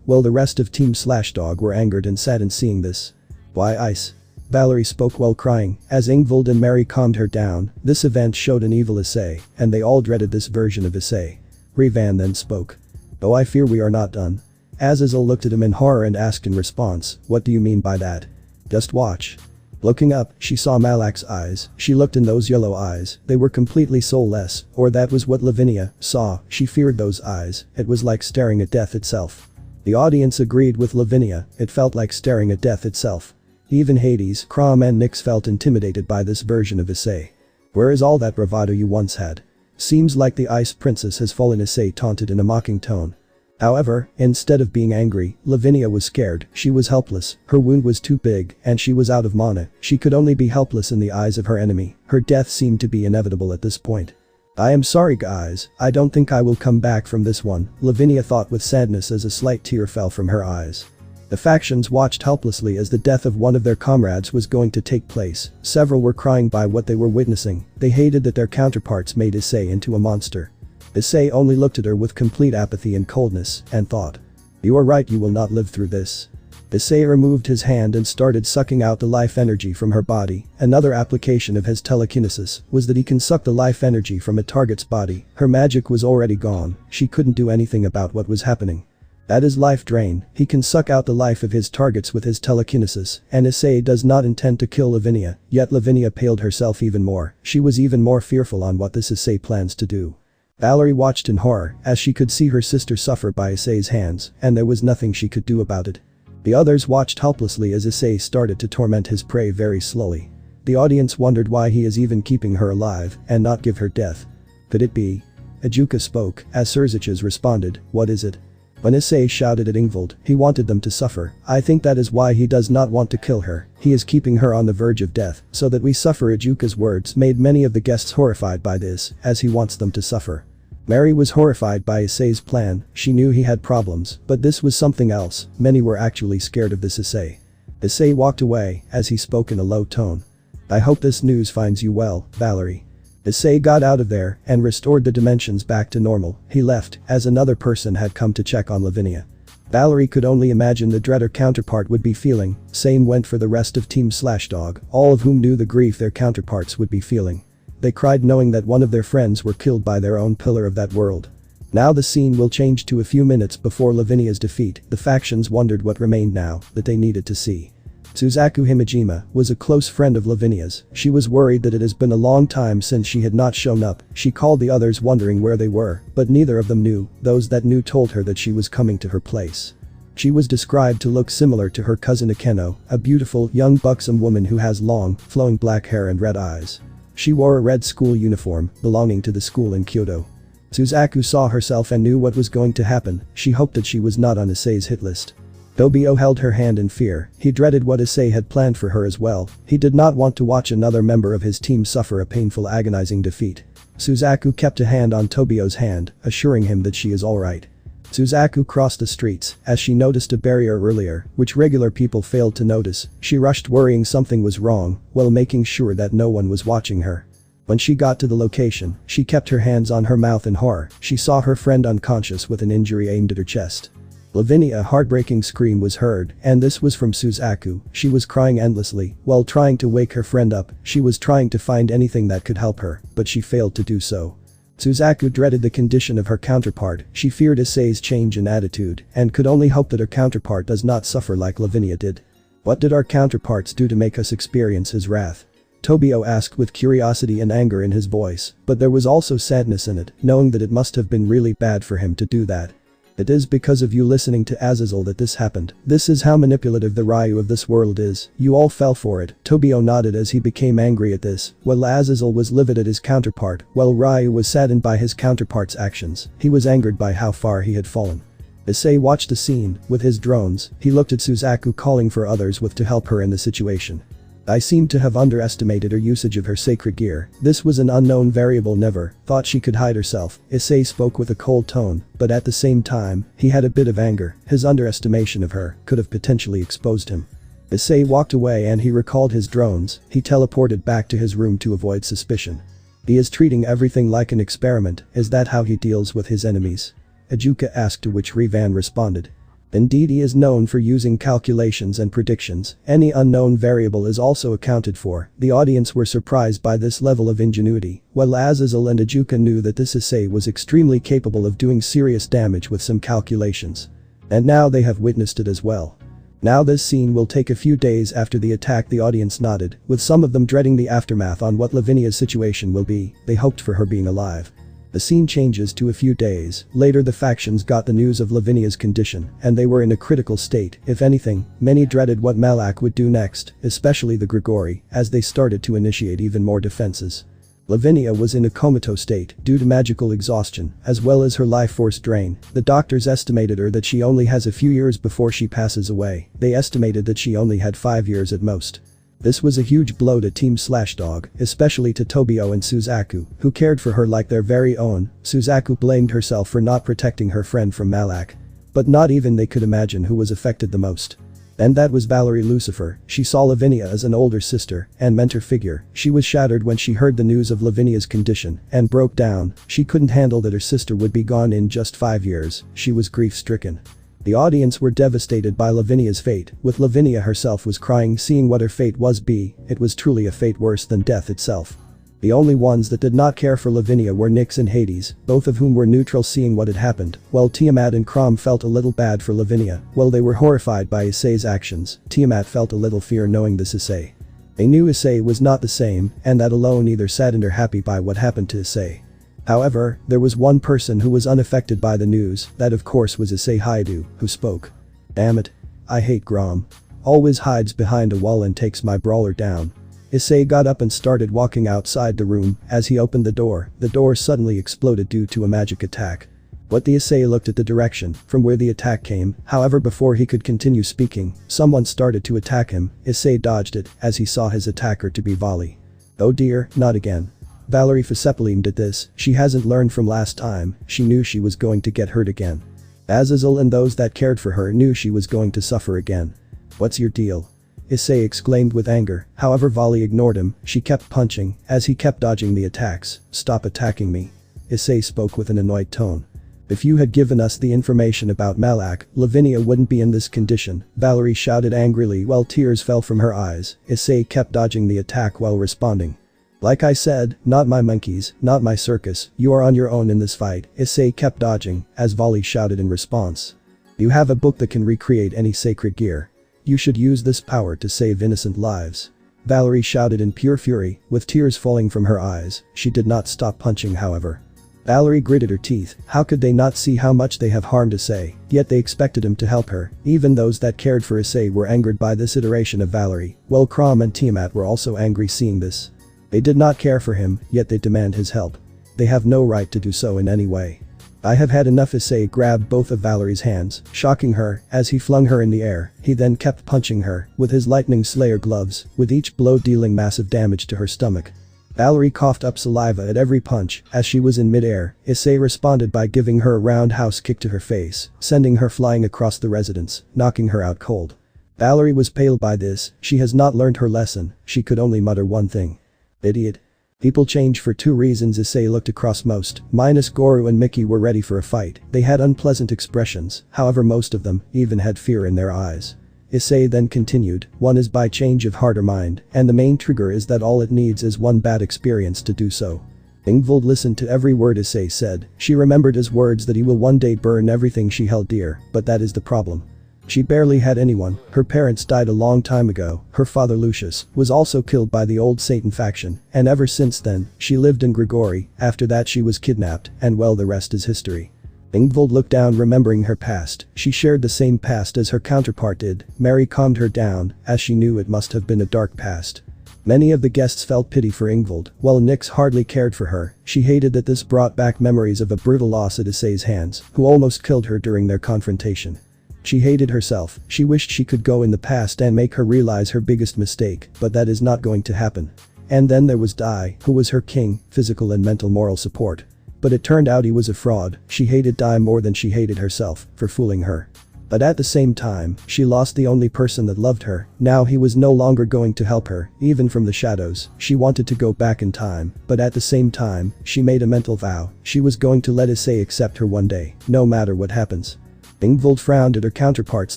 A: Well, the rest of Team Slashdog were angered and saddened seeing this. "Why ice?" Valerie spoke while crying. As Ingvild and Mary calmed her down, this event showed an evil Issei, and they all dreaded this version of Issei. Revan then spoke. "Oh, I fear we are not done." Azazel looked at him in horror and asked in response, "What do you mean by that?" "Just watch." Looking up, she saw Malak's eyes. She looked in those yellow eyes. They were completely soulless, or that was what Lavinia saw. She feared those eyes. It was like staring at death itself. The audience agreed with Lavinia. It felt like staring at death itself. Even Hades, Crom and Nyx felt intimidated by this version of Issei. "Where is all that bravado you once had? Seems like the Ice Princess has fallen," Issei taunted in a mocking tone. However, instead of being angry, Lavinia was scared. She was helpless. Her wound was too big, and she was out of mana. She could only be helpless in the eyes of her enemy. Her death seemed to be inevitable at this point. "I am sorry guys, I don't think I will come back from this one," Lavinia thought with sadness as a slight tear fell from her eyes. The factions watched helplessly as the death of one of their comrades was going to take place. Several were crying by what they were witnessing. They hated that their counterparts made Issei into a monster. Issei only looked at her with complete apathy and coldness, and thought. "You are right, you will not live through this." Issei removed his hand and started sucking out the life energy from her body. Another application of his telekinesis was that he can suck the life energy from a target's body. Her magic was already gone. She couldn't do anything about what was happening. That is life drain. He can suck out the life of his targets with his telekinesis, and Issei does not intend to kill Lavinia, yet Lavinia paled herself even more. She was even more fearful on what this Issei plans to do. Valerie watched in horror as she could see her sister suffer by Issei's hands, and there was nothing she could do about it. The others watched helplessly as Issei started to torment his prey very slowly. The audience wondered why he is even keeping her alive and not give her death. Could it be? Ajuka spoke as Surziches responded, "What is it?" When Issei shouted at Ingvild, he wanted them to suffer. "I think that is why he does not want to kill her. He is keeping her on the verge of death, so that we suffer." Ajuka's words made many of the guests horrified by this, as he wants them to suffer. Mary was horrified by Issei's plan. She knew he had problems, but this was something else. Many were actually scared of this Issei. Issei walked away, as he spoke in a low tone. "I hope this news finds you well, Valerie." Issei got out of there and restored the dimensions back to normal. He left, as another person had come to check on Lavinia. Valerie could only imagine the dread her counterpart would be feeling. Same went for the rest of Team Slashdog, all of whom knew the grief their counterparts would be feeling. They cried knowing that one of their friends were killed by their own pillar of that world. Now the scene will change to a few minutes before Lavinia's defeat. The factions wondered what remained now that they needed to see. Suzaku Himejima was a close friend of Lavinia's. She was worried that it has been a long time since she had not shown up. She called the others wondering where they were, but neither of them knew. Those that knew told her that she was coming to her place. She was described to look similar to her cousin Akeno, a beautiful, young buxom woman who has long, flowing black hair and red eyes. She wore a red school uniform, belonging to the school in Kyoto. Suzaku saw herself and knew what was going to happen. She hoped that she was not on Issei's hit list. Tobio held her hand in fear. He dreaded what Issei had planned for her as well. He did not want to watch another member of his team suffer a painful, agonizing defeat. Suzaku kept a hand on Tobio's hand, assuring him that she is alright. Suzaku crossed the streets as she noticed a barrier earlier, which regular people failed to notice. She rushed worrying something was wrong, while making sure that no one was watching her. When she got to the location, she kept her hands on her mouth in horror. She saw her friend unconscious with an injury aimed at her chest. Lavinia's heartbreaking scream was heard, and this was from Suzaku. She was crying endlessly while trying to wake her friend up. She was trying to find anything that could help her, but she failed to do so. Suzaku dreaded the condition of her counterpart. She feared Issei's change in attitude and could only hope that her counterpart does not suffer like Lavinia did. What did our counterparts do to make us experience his wrath? Tobio asked with curiosity and anger in his voice, but there was also sadness in it, knowing that it must have been really bad for him to do that. It is because of you listening to Azazel that this happened. This is how manipulative the Ryu of this world is. You all fell for it. Tobio nodded as he became angry at this, while Azazel was livid at his counterpart, while Ryu was saddened by his counterpart's actions. He was angered by how far he had fallen. Issei watched the scene. With his drones, he looked at Suzaku calling for others to help her in the situation. I seem to have underestimated her usage of her sacred gear. This was an unknown variable. Never thought she could hide herself. Issei spoke with a cold tone, but at the same time, he had a bit of anger. His underestimation of her could have potentially exposed him. Issei walked away and he recalled his drones. He teleported back to his room to avoid suspicion. He is treating everything like an experiment. Is that how he deals with his enemies? Ajuka asked, to which Revan responded. Indeed, he is known for using calculations and predictions. Any unknown variable is also accounted for. The audience were surprised by this level of ingenuity, while Azazel and Ajuka knew that this Issei was extremely capable of doing serious damage with some calculations. And now they have witnessed it as well. Now this scene will take a few days after the attack. The audience nodded, with some of them dreading the aftermath on what Lavinia's situation will be. They hoped for her being alive. The scene changes to a few days later. The factions got the news of Lavinia's condition, and they were in a critical state. If anything, many dreaded what Malak would do next, especially the Grigori, as they started to initiate even more defenses. Lavinia was in a comatose state due to magical exhaustion, as well as her life force drain. The doctors estimated her that she only has a few years before she passes away. They estimated that she only had 5 years at most. This was a huge blow to Team Slashdog, especially to Tobio and Suzaku, who cared for her like their very own. Suzaku blamed herself for not protecting her friend from Malak. But not even they could imagine who was affected the most. And that was Valerie Lucifer. She saw Lavinia as an older sister and mentor figure. She was shattered when she heard the news of Lavinia's condition and broke down. She couldn't handle that her sister would be gone in just 5 years. She was grief-stricken. The audience were devastated by Lavinia's fate, with Lavinia herself was crying seeing what her fate was. It was truly a fate worse than death itself. The only ones that did not care for Lavinia were Nyx and Hades, both of whom were neutral seeing what had happened, while Tiamat and Crom felt a little bad for Lavinia. While they were horrified by Issei's actions, Tiamat felt a little fear knowing this Issei. They knew Issei was not the same, and that alone either saddened or happy by what happened to Issei. However, there was one person who was unaffected by the news. That of course was Issei Hyoudou, who spoke. Damn it. I hate Grom. Always hides behind a wall and takes my brawler down. Issei got up and started walking outside the room. As he opened the door suddenly exploded due to a magic attack. But the Issei looked at the direction from where the attack came. However, before he could continue speaking, someone started to attack him. Issei dodged it as he saw his attacker to be Vali. Oh dear, not again. Valerie Facepaleemed at this. She hasn't learned from last time. She knew she was going to get hurt again. Azazel and those that cared for her knew she was going to suffer again. What's your deal? Issei exclaimed with anger. However, Vali ignored him. She kept punching as he kept dodging the attacks. Stop attacking me. Issei spoke with an annoyed tone. If you had given us the information about Malak, Lavinia wouldn't be in this condition. Valerie shouted angrily while tears fell from her eyes. Issei kept dodging the attack while responding. Like I said, not my monkeys, not my circus. You are on your own in this fight. Issei kept dodging as Vali shouted in response. You have a book that can recreate any sacred gear. You should use this power to save innocent lives. Valerie shouted in pure fury, with tears falling from her eyes. She did not stop punching, however. Valerie gritted her teeth. How could they not see how much they have harmed Issei? Yet they expected him to help her. Even those that cared for Issei were angered by this iteration of Valerie, while Crom and Tiamat were also angry seeing this. They did not care for him, yet they demand his help. They have no right to do so in any way. I have had enough. Issei grabbed both of Valerie's hands, shocking her as he flung her in the air. He then kept punching her with his lightning slayer gloves, with each blow dealing massive damage to her stomach. Valerie coughed up saliva at every punch. As she was in midair, Issei responded by giving her a roundhouse kick to her face, sending her flying across the residence, knocking her out cold. Valerie was pale by this. She has not learned her lesson. She could only mutter one thing. Idiot. People change for two reasons. Issei looked across. Most, minus Goro and Mickey, were ready for a fight. They had unpleasant expressions, however most of them even had fear in their eyes. Issei then continued, one is by change of heart or mind, and the main trigger is that all it needs is one bad experience to do so. Ingvild listened to every word Issei said. She remembered his words that he will one day burn everything she held dear, but that is the problem. She barely had anyone. Her parents died a long time ago. Her father Lucius was also killed by the old Satan faction, and ever since then, she lived in Grigori. After that she was kidnapped, and well, the rest is history. Ingvild looked down, remembering her past. She shared the same past as her counterpart did. Mary calmed her down, as she knew it must have been a dark past. Many of the guests felt pity for Ingvild, while Nyx hardly cared for her. She hated that this brought back memories of a brutal loss at Issei's hands, who almost killed her during their confrontation. She hated herself. She wished she could go in the past and make her realize her biggest mistake, but that is not going to happen. And then there was Dai, who was her king, physical and mental moral support. But it turned out he was a fraud. She hated Dai more than she hated herself for fooling her. But at the same time, she lost the only person that loved her. Now he was no longer going to help her, even from the shadows. She wanted to go back in time, but at the same time, she made a mental vow. She was going to let Issei accept her one day, no matter what happens. Ingvild frowned at her counterpart's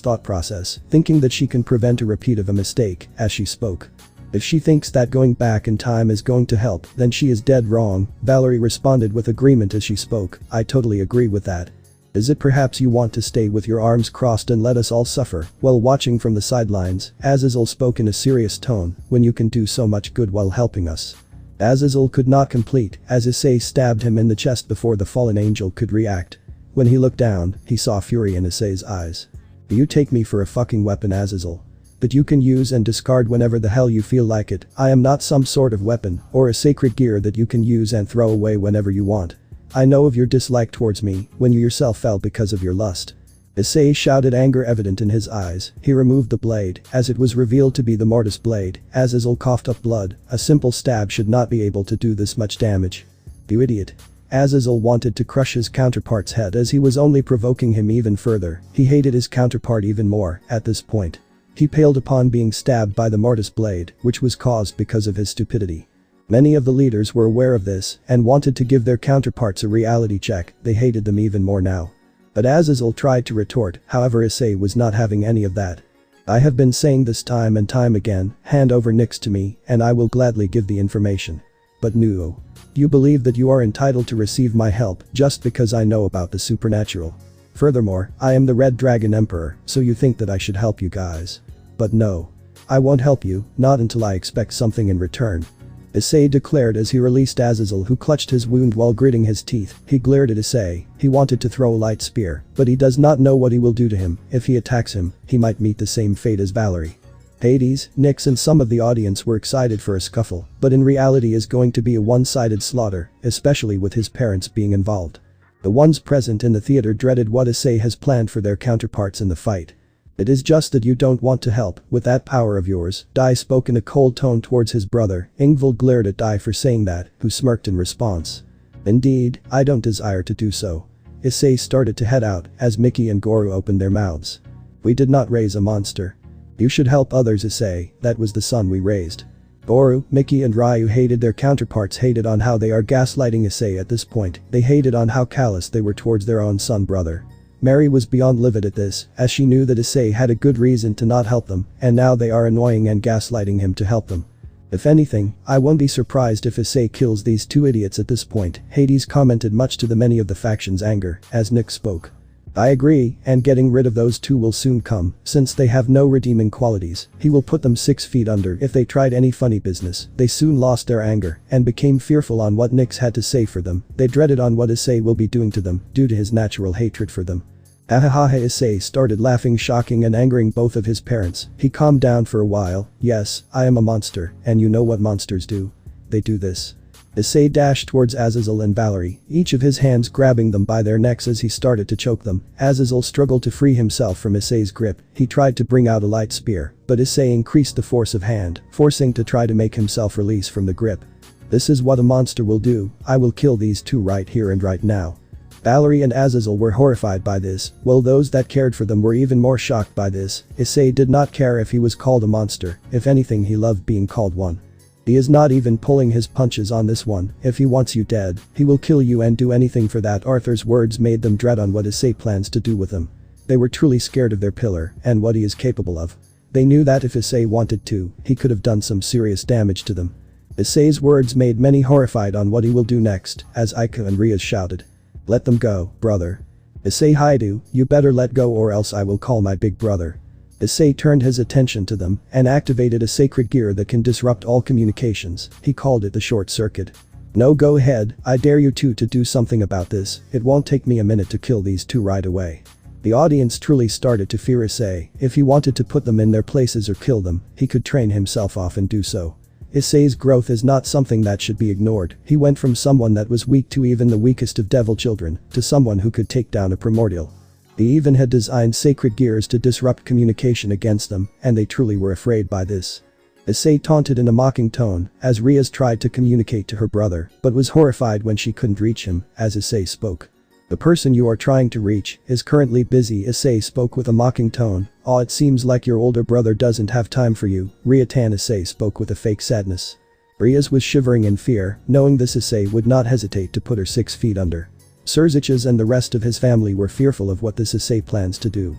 A: thought process, thinking that she can prevent a repeat of a mistake, as she spoke. If she thinks that going back in time is going to help, then she is dead wrong. Valerie responded with agreement as she spoke. I totally agree with that. Is it perhaps you want to stay with your arms crossed and let us all suffer while watching from the sidelines? Azazel spoke in a serious tone, when you can do so much good while helping us. Azazel could not complete, as Issei stabbed him in the chest before the fallen angel could react. When he looked down, he saw fury in Issei's eyes. You take me for a fucking weapon, Azazel. That you can use and discard whenever the hell you feel like it. I am not some sort of weapon, or a sacred gear that you can use and throw away whenever you want. I know of your dislike towards me, when you yourself fell because of your lust. Issei shouted, anger evident in his eyes. He removed the blade, as it was revealed to be the mortis blade. Azazel coughed up blood. A simple stab should not be able to do this much damage. You idiot. Azazel wanted to crush his counterpart's head, as he was only provoking him even further. He hated his counterpart even more at this point. He paled upon being stabbed by the mortis blade, which was caused because of his stupidity. Many of the leaders were aware of this and wanted to give their counterparts a reality check. They hated them even more now. But Azazel tried to retort, however Issei was not having any of that. I have been saying this time and time again, hand over Nyx to me and I will gladly give the information. But no. You believe that you are entitled to receive my help just because I know about the supernatural. Furthermore, I am the Red Dragon Emperor, so you think that I should help you guys. But no. I won't help you, not until I expect something in return. Issei declared as he released Azazel, who clutched his wound while gritting his teeth. He glared at Issei. He wanted to throw a light spear, but he does not know what he will do to him. If he attacks him, he might meet the same fate as Valerie. Hades, Nyx and some of the audience were excited for a scuffle, but in reality is going to be a one-sided slaughter, especially with his parents being involved. The ones present in the theater dreaded what Issei has planned for their counterparts in the fight. It is just that you don't want to help with that power of yours. Dai spoke in a cold tone towards his brother. Ingvild glared at Dai for saying that, who smirked in response. Indeed, I don't desire to do so. Issei started to head out as Mickey and Goro opened their mouths. We did not raise a monster. You should help others, Issei, that was the son we raised. Goro, Mickey and Ryu hated their counterparts, hated on how they are gaslighting Issei at this point. They hated on how callous they were towards their own son brother. Mary was beyond livid at this, as she knew that Issei had a good reason to not help them, and now they are annoying and gaslighting him to help them. If anything, I won't be surprised if Issei kills these two idiots at this point. Hades commented, much to the many of the faction's anger, as Nyx spoke. I agree, and getting rid of those two will soon come, since they have no redeeming qualities. He will put them 6 feet under if they tried any funny business. They soon lost their anger and became fearful on what Nyx had to say for them. They dreaded on what Issei will be doing to them due to his natural hatred for them. Ahahaha, Issei started laughing, shocking and angering both of his parents. He calmed down for a while. Yes, I am a monster, and you know what monsters do. They do this. Issei dashed towards Azazel and Valerie, each of his hands grabbing them by their necks as he started to choke them. Azazel struggled to free himself from Issei's grip. He tried to bring out a light spear, but Issei increased the force of hand, forcing to try to make himself release from the grip. This is what a monster will do, I will kill these two right here and right now. Valerie and Azazel were horrified by this, while those that cared for them were even more shocked by this. Issei did not care if he was called a monster, if anything he loved being called one. He is not even pulling his punches on this one. If he wants you dead, he will kill you and do anything for that. Arthur's words made them dread on what Issei plans to do with them. They were truly scared of their pillar and what he is capable of. They knew that if Issei wanted to, he could have done some serious damage to them. Issei's words made many horrified on what he will do next, as Aika and Riaz shouted. Let them go, brother. Issei Hyoudou, you better let go or else I will call my big brother. Issei turned his attention to them and activated a sacred gear that can disrupt all communications. He called it the short circuit. No, go ahead, I dare you two to do something about this. It won't take me a minute to kill these two right away. The audience truly started to fear Issei. If he wanted to put them in their places or kill them, he could train himself off and do so. Issei's growth is not something that should be ignored. He went from someone that was weak to even the weakest of devil children, to someone who could take down a primordial. They even had designed sacred gears to disrupt communication against them, and they truly were afraid by this. Issei taunted in a mocking tone, as Riaz tried to communicate to her brother, but was horrified when she couldn't reach him, as Issei spoke. The person you are trying to reach is currently busy. Issei spoke with a mocking tone. Oh, it seems like your older brother doesn't have time for you. Riatan. Issei spoke with a fake sadness. Riaz was shivering in fear, knowing this Issei would not hesitate to put her 6 feet under. Serziches and the rest of his family were fearful of what this Issei plans to do.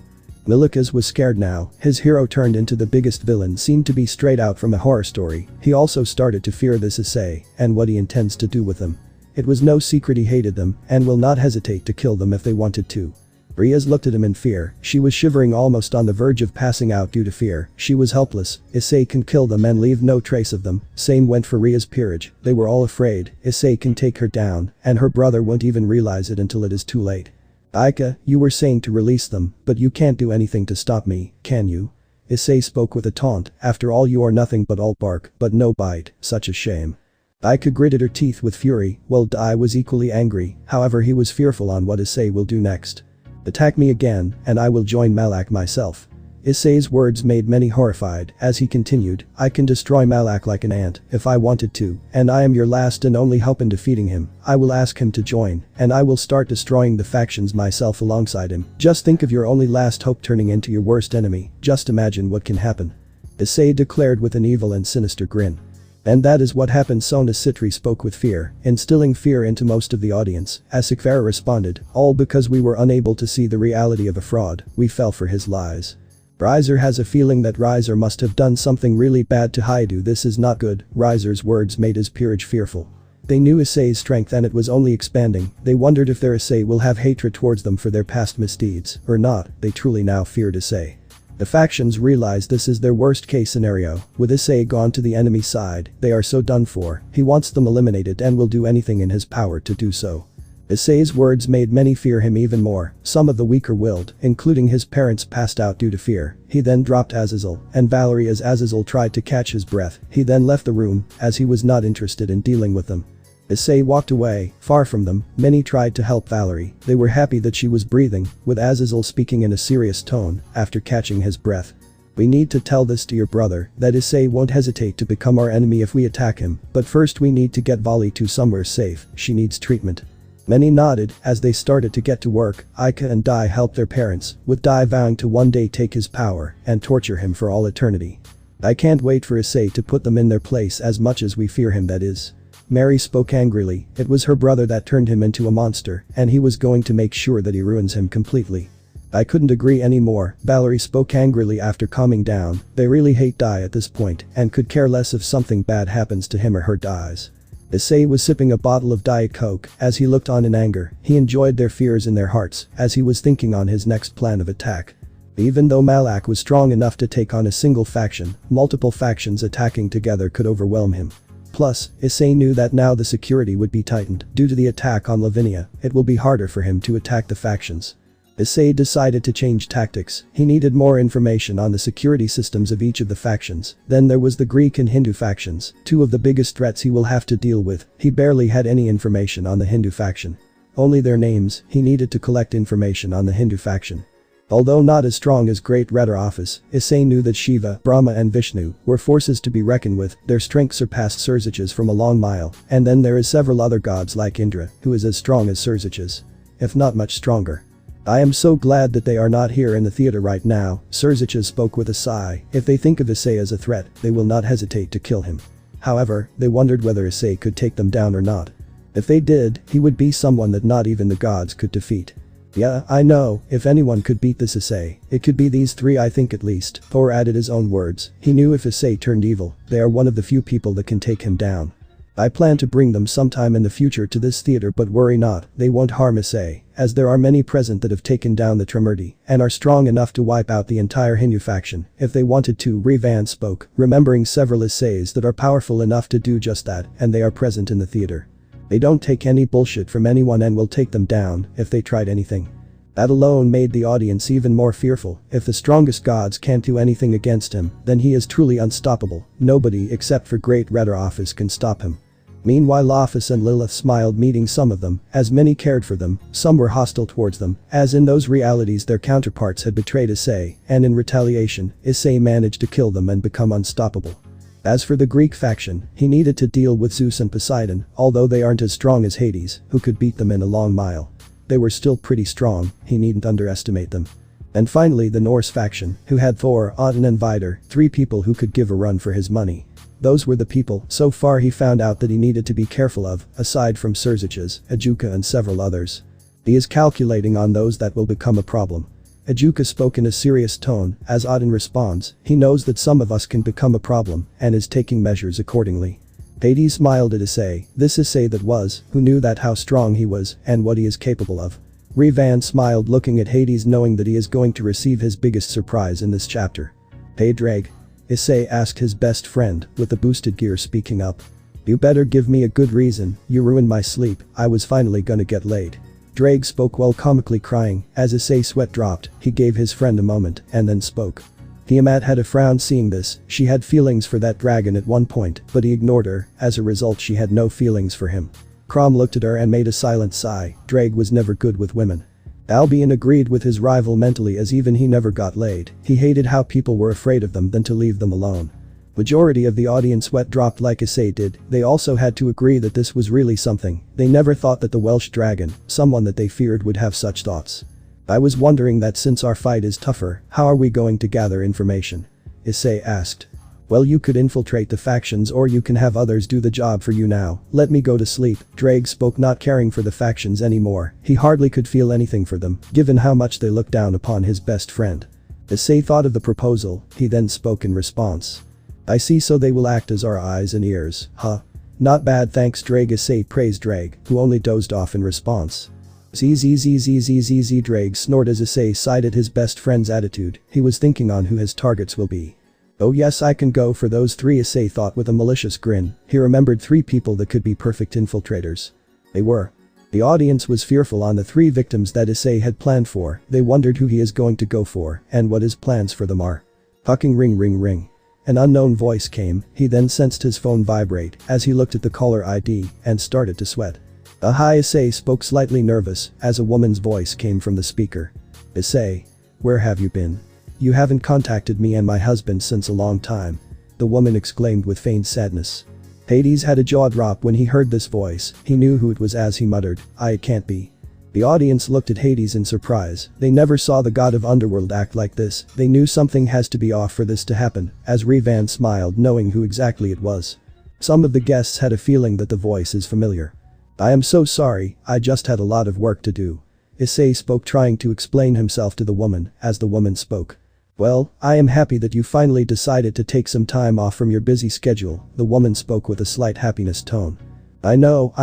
A: Milikas was scared now. His hero turned into the biggest villain seemed to be straight out from a horror story. He also started to fear this Issei and what he intends to do with them. It was no secret he hated them and will not hesitate to kill them if they wanted to. Riaz looked at him in fear. She was shivering, almost on the verge of passing out due to fear. She was helpless. Issei can kill them and leave no trace of them. Same went for Riaz's peerage. They were all afraid. Issei can take her down, and her brother won't even realize it until it is too late. Aika, you were saying to release them, but you can't do anything to stop me, can you? Issei spoke with a taunt. After all, you are nothing but all bark, but no bite. Such a shame. Aika gritted her teeth with fury, while Dai was equally angry. However, he was fearful on what Issei will do next. Attack me again, and I will join Malak myself. Issei's words made many horrified, as he continued, I can destroy Malak like an ant, if I wanted to, and I am your last and only hope in defeating him. I will ask him to join, and I will start destroying the factions myself alongside him. Just think of your only last hope turning into your worst enemy. Just imagine what can happen. Issei declared with an evil and sinister grin. And that is what happened. Sona Sitri spoke with fear, instilling fear into most of the audience. As Sikvara responded, all because we were unable to see the reality of a fraud, we fell for his lies. Rizer has a feeling that Rizer must have done something really bad to Hyoudou. This is not good. Rizer's words made his peerage fearful. They knew Issei's strength and it was only expanding. They wondered if their Issei will have hatred towards them for their past misdeeds, or not. They truly now feared Issei. The factions realize this is their worst case scenario. With Issei gone to the enemy side, they are so done for. He wants them eliminated and will do anything in his power to do so. Issei's words made many fear him even more. Some of the weaker-willed, including his parents, passed out due to fear. He then dropped Azazel and Valerie as Azazel tried to catch his breath. He then left the room, as he was not interested in dealing with them. Issei walked away, far from them. Many tried to help Valerie. They were happy that she was breathing, with Azazel speaking in a serious tone, after catching his breath. We need to tell this to your brother, that Issei won't hesitate to become our enemy if we attack him, but first we need to get Vali to somewhere safe. She needs treatment. Many nodded, as they started to get to work. Aika and Dai helped their parents, with Dai vowing to one day take his power and torture him for all eternity. I can't wait for Issei to put them in their place as much as we fear him, that is. Mary spoke angrily. It was her brother that turned him into a monster, and he was going to make sure that he ruins him completely. I couldn't agree anymore. Valerie spoke angrily after calming down. They really hate Dai at this point, and could care less if something bad happens to him or her dies. Issei was sipping a bottle of Diet Coke as he looked on in anger. He enjoyed their fears in their hearts, as he was thinking on his next plan of attack. Even though Malak was strong enough to take on a single faction, multiple factions attacking together could overwhelm him. Plus, Issei knew that now the security would be tightened. Due to the attack on Lavinia, it will be harder for him to attack the factions. Issei decided to change tactics. He needed more information on the security systems of each of the factions. Then there was the Greek and Hindu factions, two of the biggest threats he will have to deal with. He barely had any information on the Hindu faction. Only their names. He needed to collect information on the Hindu faction. Although not as strong as great Redder office, Issei knew that Shiva, Brahma and Vishnu were forces to be reckoned with. Their strength surpassed Surzich's from a long mile, and then there is several other gods like Indra, who is as strong as Surzich's, if not much stronger. I am so glad that they are not here in the theater right now, Surzich spoke with a sigh. If they think of Issei as a threat, they will not hesitate to kill him. However, they wondered whether Issei could take them down or not. If they did, he would be someone that not even the gods could defeat. Yeah, I know, if anyone could beat this Issei, it could be these three, I think at least, Thor added his own words. He knew if Issei turned evil, they are one of the few people that can take him down. I plan to bring them sometime in the future to this theater, but worry not, they won't harm Issei, as there are many present that have taken down the Tremurti and are strong enough to wipe out the entire Hindu faction if they wanted to. Revan spoke, remembering several Isseis that are powerful enough to do just that, and they are present in the theater. They don't take any bullshit from anyone and will take them down if they tried anything. That alone made the audience even more fearful. If the strongest gods can't do anything against him, then he is truly unstoppable. Nobody except for Great Redder Office can stop him. Meanwhile, Office and Lilith smiled, meeting some of them, as many cared for them, some were hostile towards them, as in those realities their counterparts had betrayed Issei, and in retaliation, Issei managed to kill them and become unstoppable. As for the Greek faction, he needed to deal with Zeus and Poseidon, although they aren't as strong as Hades, who could beat them in a long mile. They were still pretty strong, he needn't underestimate them. And finally the Norse faction, who had Thor, Odin and Vidar, three people who could give a run for his money. Those were the people so far he found out that he needed to be careful of, aside from Surzich's, Ajuka and several others. He is calculating on those that will become a problem. Ajuka spoke in a serious tone, as Odin responds, he knows that some of us can become a problem, and is taking measures accordingly. Hades smiled at Issei, this Issei that was, who knew that how strong he was, and what he is capable of. Revan smiled, looking at Hades, knowing that he is going to receive his biggest surprise in this chapter. Hey Drag? Issei asked his best friend, with the boosted gear, speaking up. You better give me a good reason, you ruined my sleep, I was finally gonna get laid. Drake spoke while comically crying. As Issei's sweat dropped, he gave his friend a moment, and then spoke. Tiamat had a frown seeing this. She had feelings for that dragon at one point, but he ignored her. As a result, she had no feelings for him. Crom looked at her and made a silent sigh. Drake was never good with women. Albion agreed with his rival mentally, as even he never got laid. He hated how people were afraid of them than to leave them alone. Majority of the audience sweat dropped like Issei did. They also had to agree that this was really something. They never thought that the Welsh dragon, someone that they feared, would have such thoughts. I was wondering that since our fight is tougher, how are we going to gather information? Issei asked. Well, you could infiltrate the factions, or you can have others do the job for you now. Let me go to sleep. Drake spoke, not caring for the factions anymore. He hardly could feel anything for them, given how much they looked down upon his best friend. Issei thought of the proposal. He then spoke in response. I see, so they will act as our eyes and ears, huh? Not bad, thanks Drake. Issei praised Drake, who only dozed off in response. Zzzzzzzzz. Drake snored as Issei sighed at his best friend's attitude. He was thinking on who his targets will be. Oh yes, I can go for those three, Issei thought with a malicious grin. He remembered three people that could be perfect infiltrators. They were. The audience was fearful on the three victims that Issei had planned for. They wondered who he is going to go for and what his plans for them are. Fucking ring ring ring. An unknown voice came. He then sensed his phone vibrate as he looked at the caller ID and started to sweat. Hi, Issei spoke, slightly nervous, as a woman's voice came from the speaker. Issei. Where have you been? You haven't contacted me and my husband since a long time. The woman exclaimed with feigned sadness. Hades had a jaw drop when he heard this voice. He knew who it was as he muttered, it can't be. The audience looked at Hades in surprise. They never saw the god of underworld act like this. They knew something has to be off for this to happen, as Revan smiled, knowing who exactly it was. Some of the guests had a feeling that the voice is familiar. I am so sorry, I just had a lot of work to do. Issei spoke, trying to explain himself to the woman, as the woman spoke. Well, I am happy that you finally decided to take some time off from your busy schedule, the woman spoke with a slight happiness tone. I know,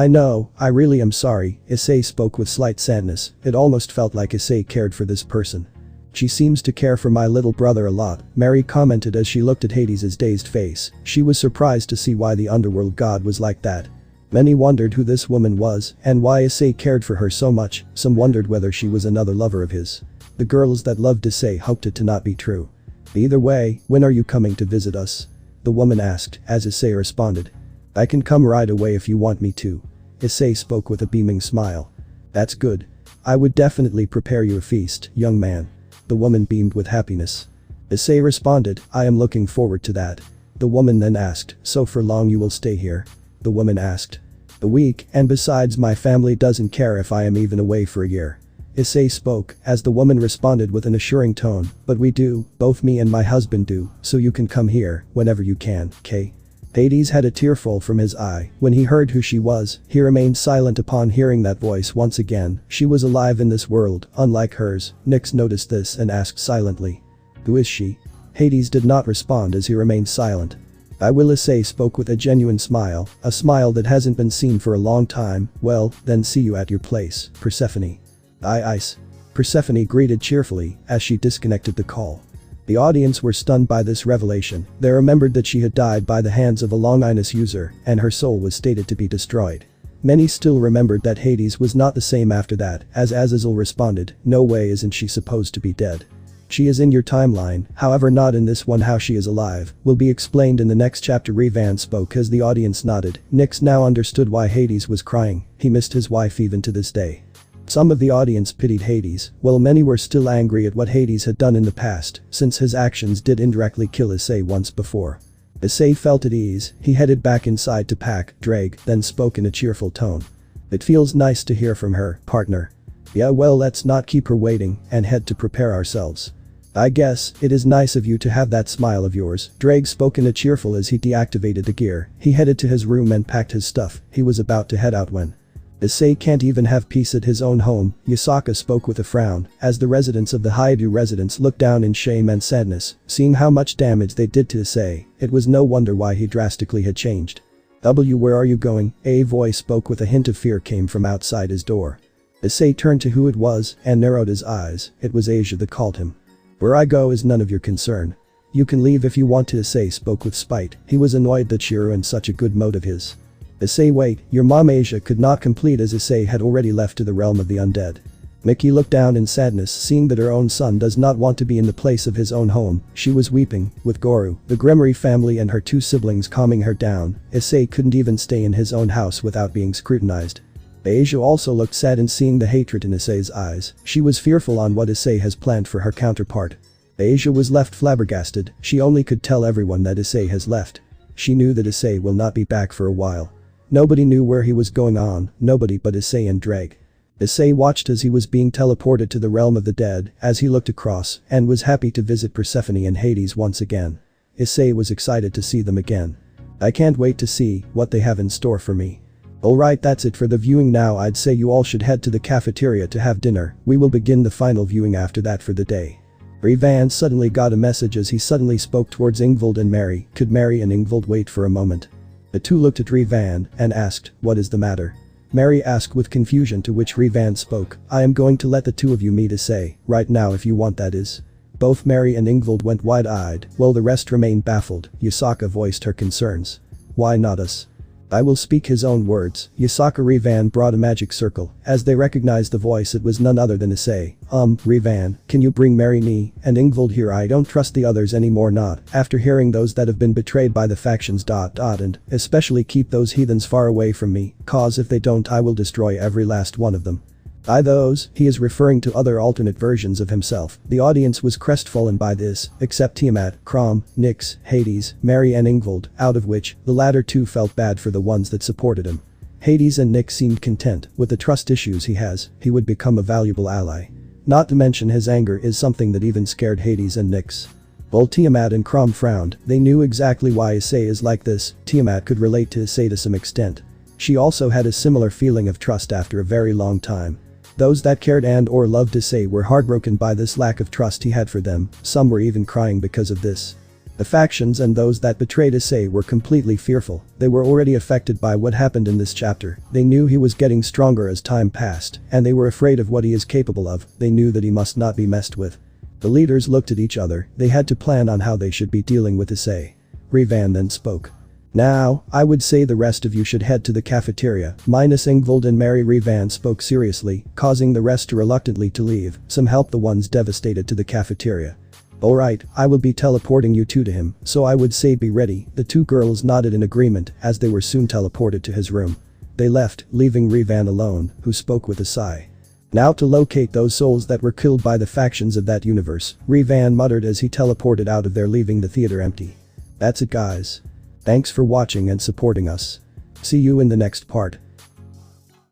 A: I really am sorry, Issei spoke with slight sadness. It almost felt like Issei cared for this person. She seems to care for my little brother a lot, Mary commented as she looked at Hades' dazed face. She was surprised to see why the underworld god was like that. Many wondered who this woman was and why Issei cared for her so much. Some wondered whether she was another lover of his. The girls that loved Issei hoped it to not be true. Either way, when are you coming to visit us? The woman asked, as Issei responded. I can come right away if you want me to. Issei spoke with a beaming smile. That's good. I would definitely prepare you a feast, young man. The woman beamed with happiness. Issei responded, I am looking forward to that. The woman then asked, so for long you will stay here? The woman asked. A week, and besides my family doesn't care if I am even away for a year. Issei spoke, as the woman responded with an assuring tone, but we do, both me and my husband do, so you can come here, whenever you can, Kay. Hades had a tear fall from his eye when he heard who she was. He remained silent upon hearing that voice once again. She was alive in this world, unlike hers. Nyx noticed this and asked silently. Who is she? Hades did not respond as he remained silent. I will. Issei spoke with a genuine smile, a smile that hasn't been seen for a long time. Well, then see you at your place, Persephone. Ice. Persephone greeted cheerfully as she disconnected the call. The audience were stunned by this revelation. They remembered that she had died by the hands of a Longinus user, and her soul was stated to be destroyed. Many still remembered that Hades was not the same after that, as Azazel responded, no way isn't she supposed to be dead. She is in your timeline, however not in this one. How she is alive will be explained in the next chapter. RageRevan spoke as the audience nodded. Nyx now understood why Hades was crying. He missed his wife even to this day. Some of the audience pitied Hades, while many were still angry at what Hades had done in the past, since his actions did indirectly kill Issei once before. Issei felt at ease. He headed back inside to pack, drag, then spoke in a cheerful tone. It feels nice to hear from her, partner. Yeah, well, let's not keep her waiting and head to prepare ourselves. I guess it is nice of you to have that smile of yours. Drake spoke in a cheerful as he deactivated the gear. He headed to his room and packed his stuff. He was about to head out when Issei can't even have peace at his own home. Yasaka spoke with a frown as the residents of the Hyoudou residence looked down in shame and sadness, seeing how much damage they did to Issei. It was no wonder why he drastically had changed. Where are you going? A voice spoke with a hint of fear came from outside his door. Issei turned to who it was and narrowed his eyes. It was Asia that called him. Where I go is none of your concern. You can leave if you want to. Issei spoke with spite. He was annoyed that she ruined such a good mood of his. Issei, wait, your mom. Asia could not complete as Issei had already left to the realm of the undead. Miki looked down in sadness seeing that her own son does not want to be in the place of his own home. She was weeping, with Goru, the Gremory family and her two siblings calming her down. Issei couldn't even stay in his own house without being scrutinized. Asia also looked sad in seeing the hatred in Issei's eyes. She was fearful on what Issei has planned for her counterpart. Asia was left flabbergasted. She only could tell everyone that Issei has left. She knew that Issei will not be back for a while. Nobody knew where he was going on, nobody but Issei and Drake. Issei watched as he was being teleported to the realm of the dead as he looked across and was happy to visit Persephone and Hades once again. Issei was excited to see them again. I can't wait to see what they have in store for me. Alright, that's it for the viewing now. I'd say you all should head to the cafeteria to have dinner. We will begin the final viewing after that for the day. RageRevan suddenly got a message as he suddenly spoke towards Ingvild and Mary. Could Mary and Ingvild wait for a moment? The two looked at RageRevan and asked, what is the matter? Mary asked with confusion, to which RageRevan spoke, I am going to let the two of you meet Issei, right now if you want, that is. Both Mary and Ingvild went wide-eyed, while the rest remained baffled. Yasaka voiced her concerns. Why not us? I will speak his own words. Yasaka. RageRevan brought a magic circle. As they recognized the voice, it was none other than Issei. RageRevan, can you bring Mary, me, and Ingvild here? I don't trust the others anymore, not after hearing those that have been betrayed by the factions. And especially keep those heathens far away from me, cause if they don't I will destroy every last one of them. Those, he is referring to other alternate versions of himself. The audience was crestfallen by this, except Tiamat, Crom, Nyx, Hades, Mary and Ingvild, out of which, the latter two felt bad for the ones that supported him. Hades and Nyx seemed content with the trust issues he has. He would become a valuable ally. Not to mention his anger is something that even scared Hades and Nyx. While Tiamat and Crom frowned, they knew exactly why Issei is like this. Tiamat could relate to Issei to some extent. She also had a similar feeling of trust after a very long time. Those that cared and or loved Issei were heartbroken by this lack of trust he had for them. Some were even crying because of this. The factions and those that betrayed Issei were completely fearful. They were already affected by what happened in this chapter. They knew he was getting stronger as time passed, and they were afraid of what he is capable of. They knew that he must not be messed with. The leaders looked at each other. They had to plan on how they should be dealing with Issei. RageRevan then spoke. Now, I would say the rest of you should head to the cafeteria, minus Ingvild and Mary. RageRevan spoke seriously, causing the rest to reluctantly to leave. Some helped the ones devastated to the cafeteria. Alright, I will be teleporting you two to him, so I would say be ready. The two girls nodded in agreement as they were soon teleported to his room. They left, leaving RageRevan alone, who spoke with a sigh. Now to locate those souls that were killed by the factions of that universe, Revan muttered as he teleported out of there, leaving the theater empty. That's it guys. Thanks for watching and supporting us. See you in the next part.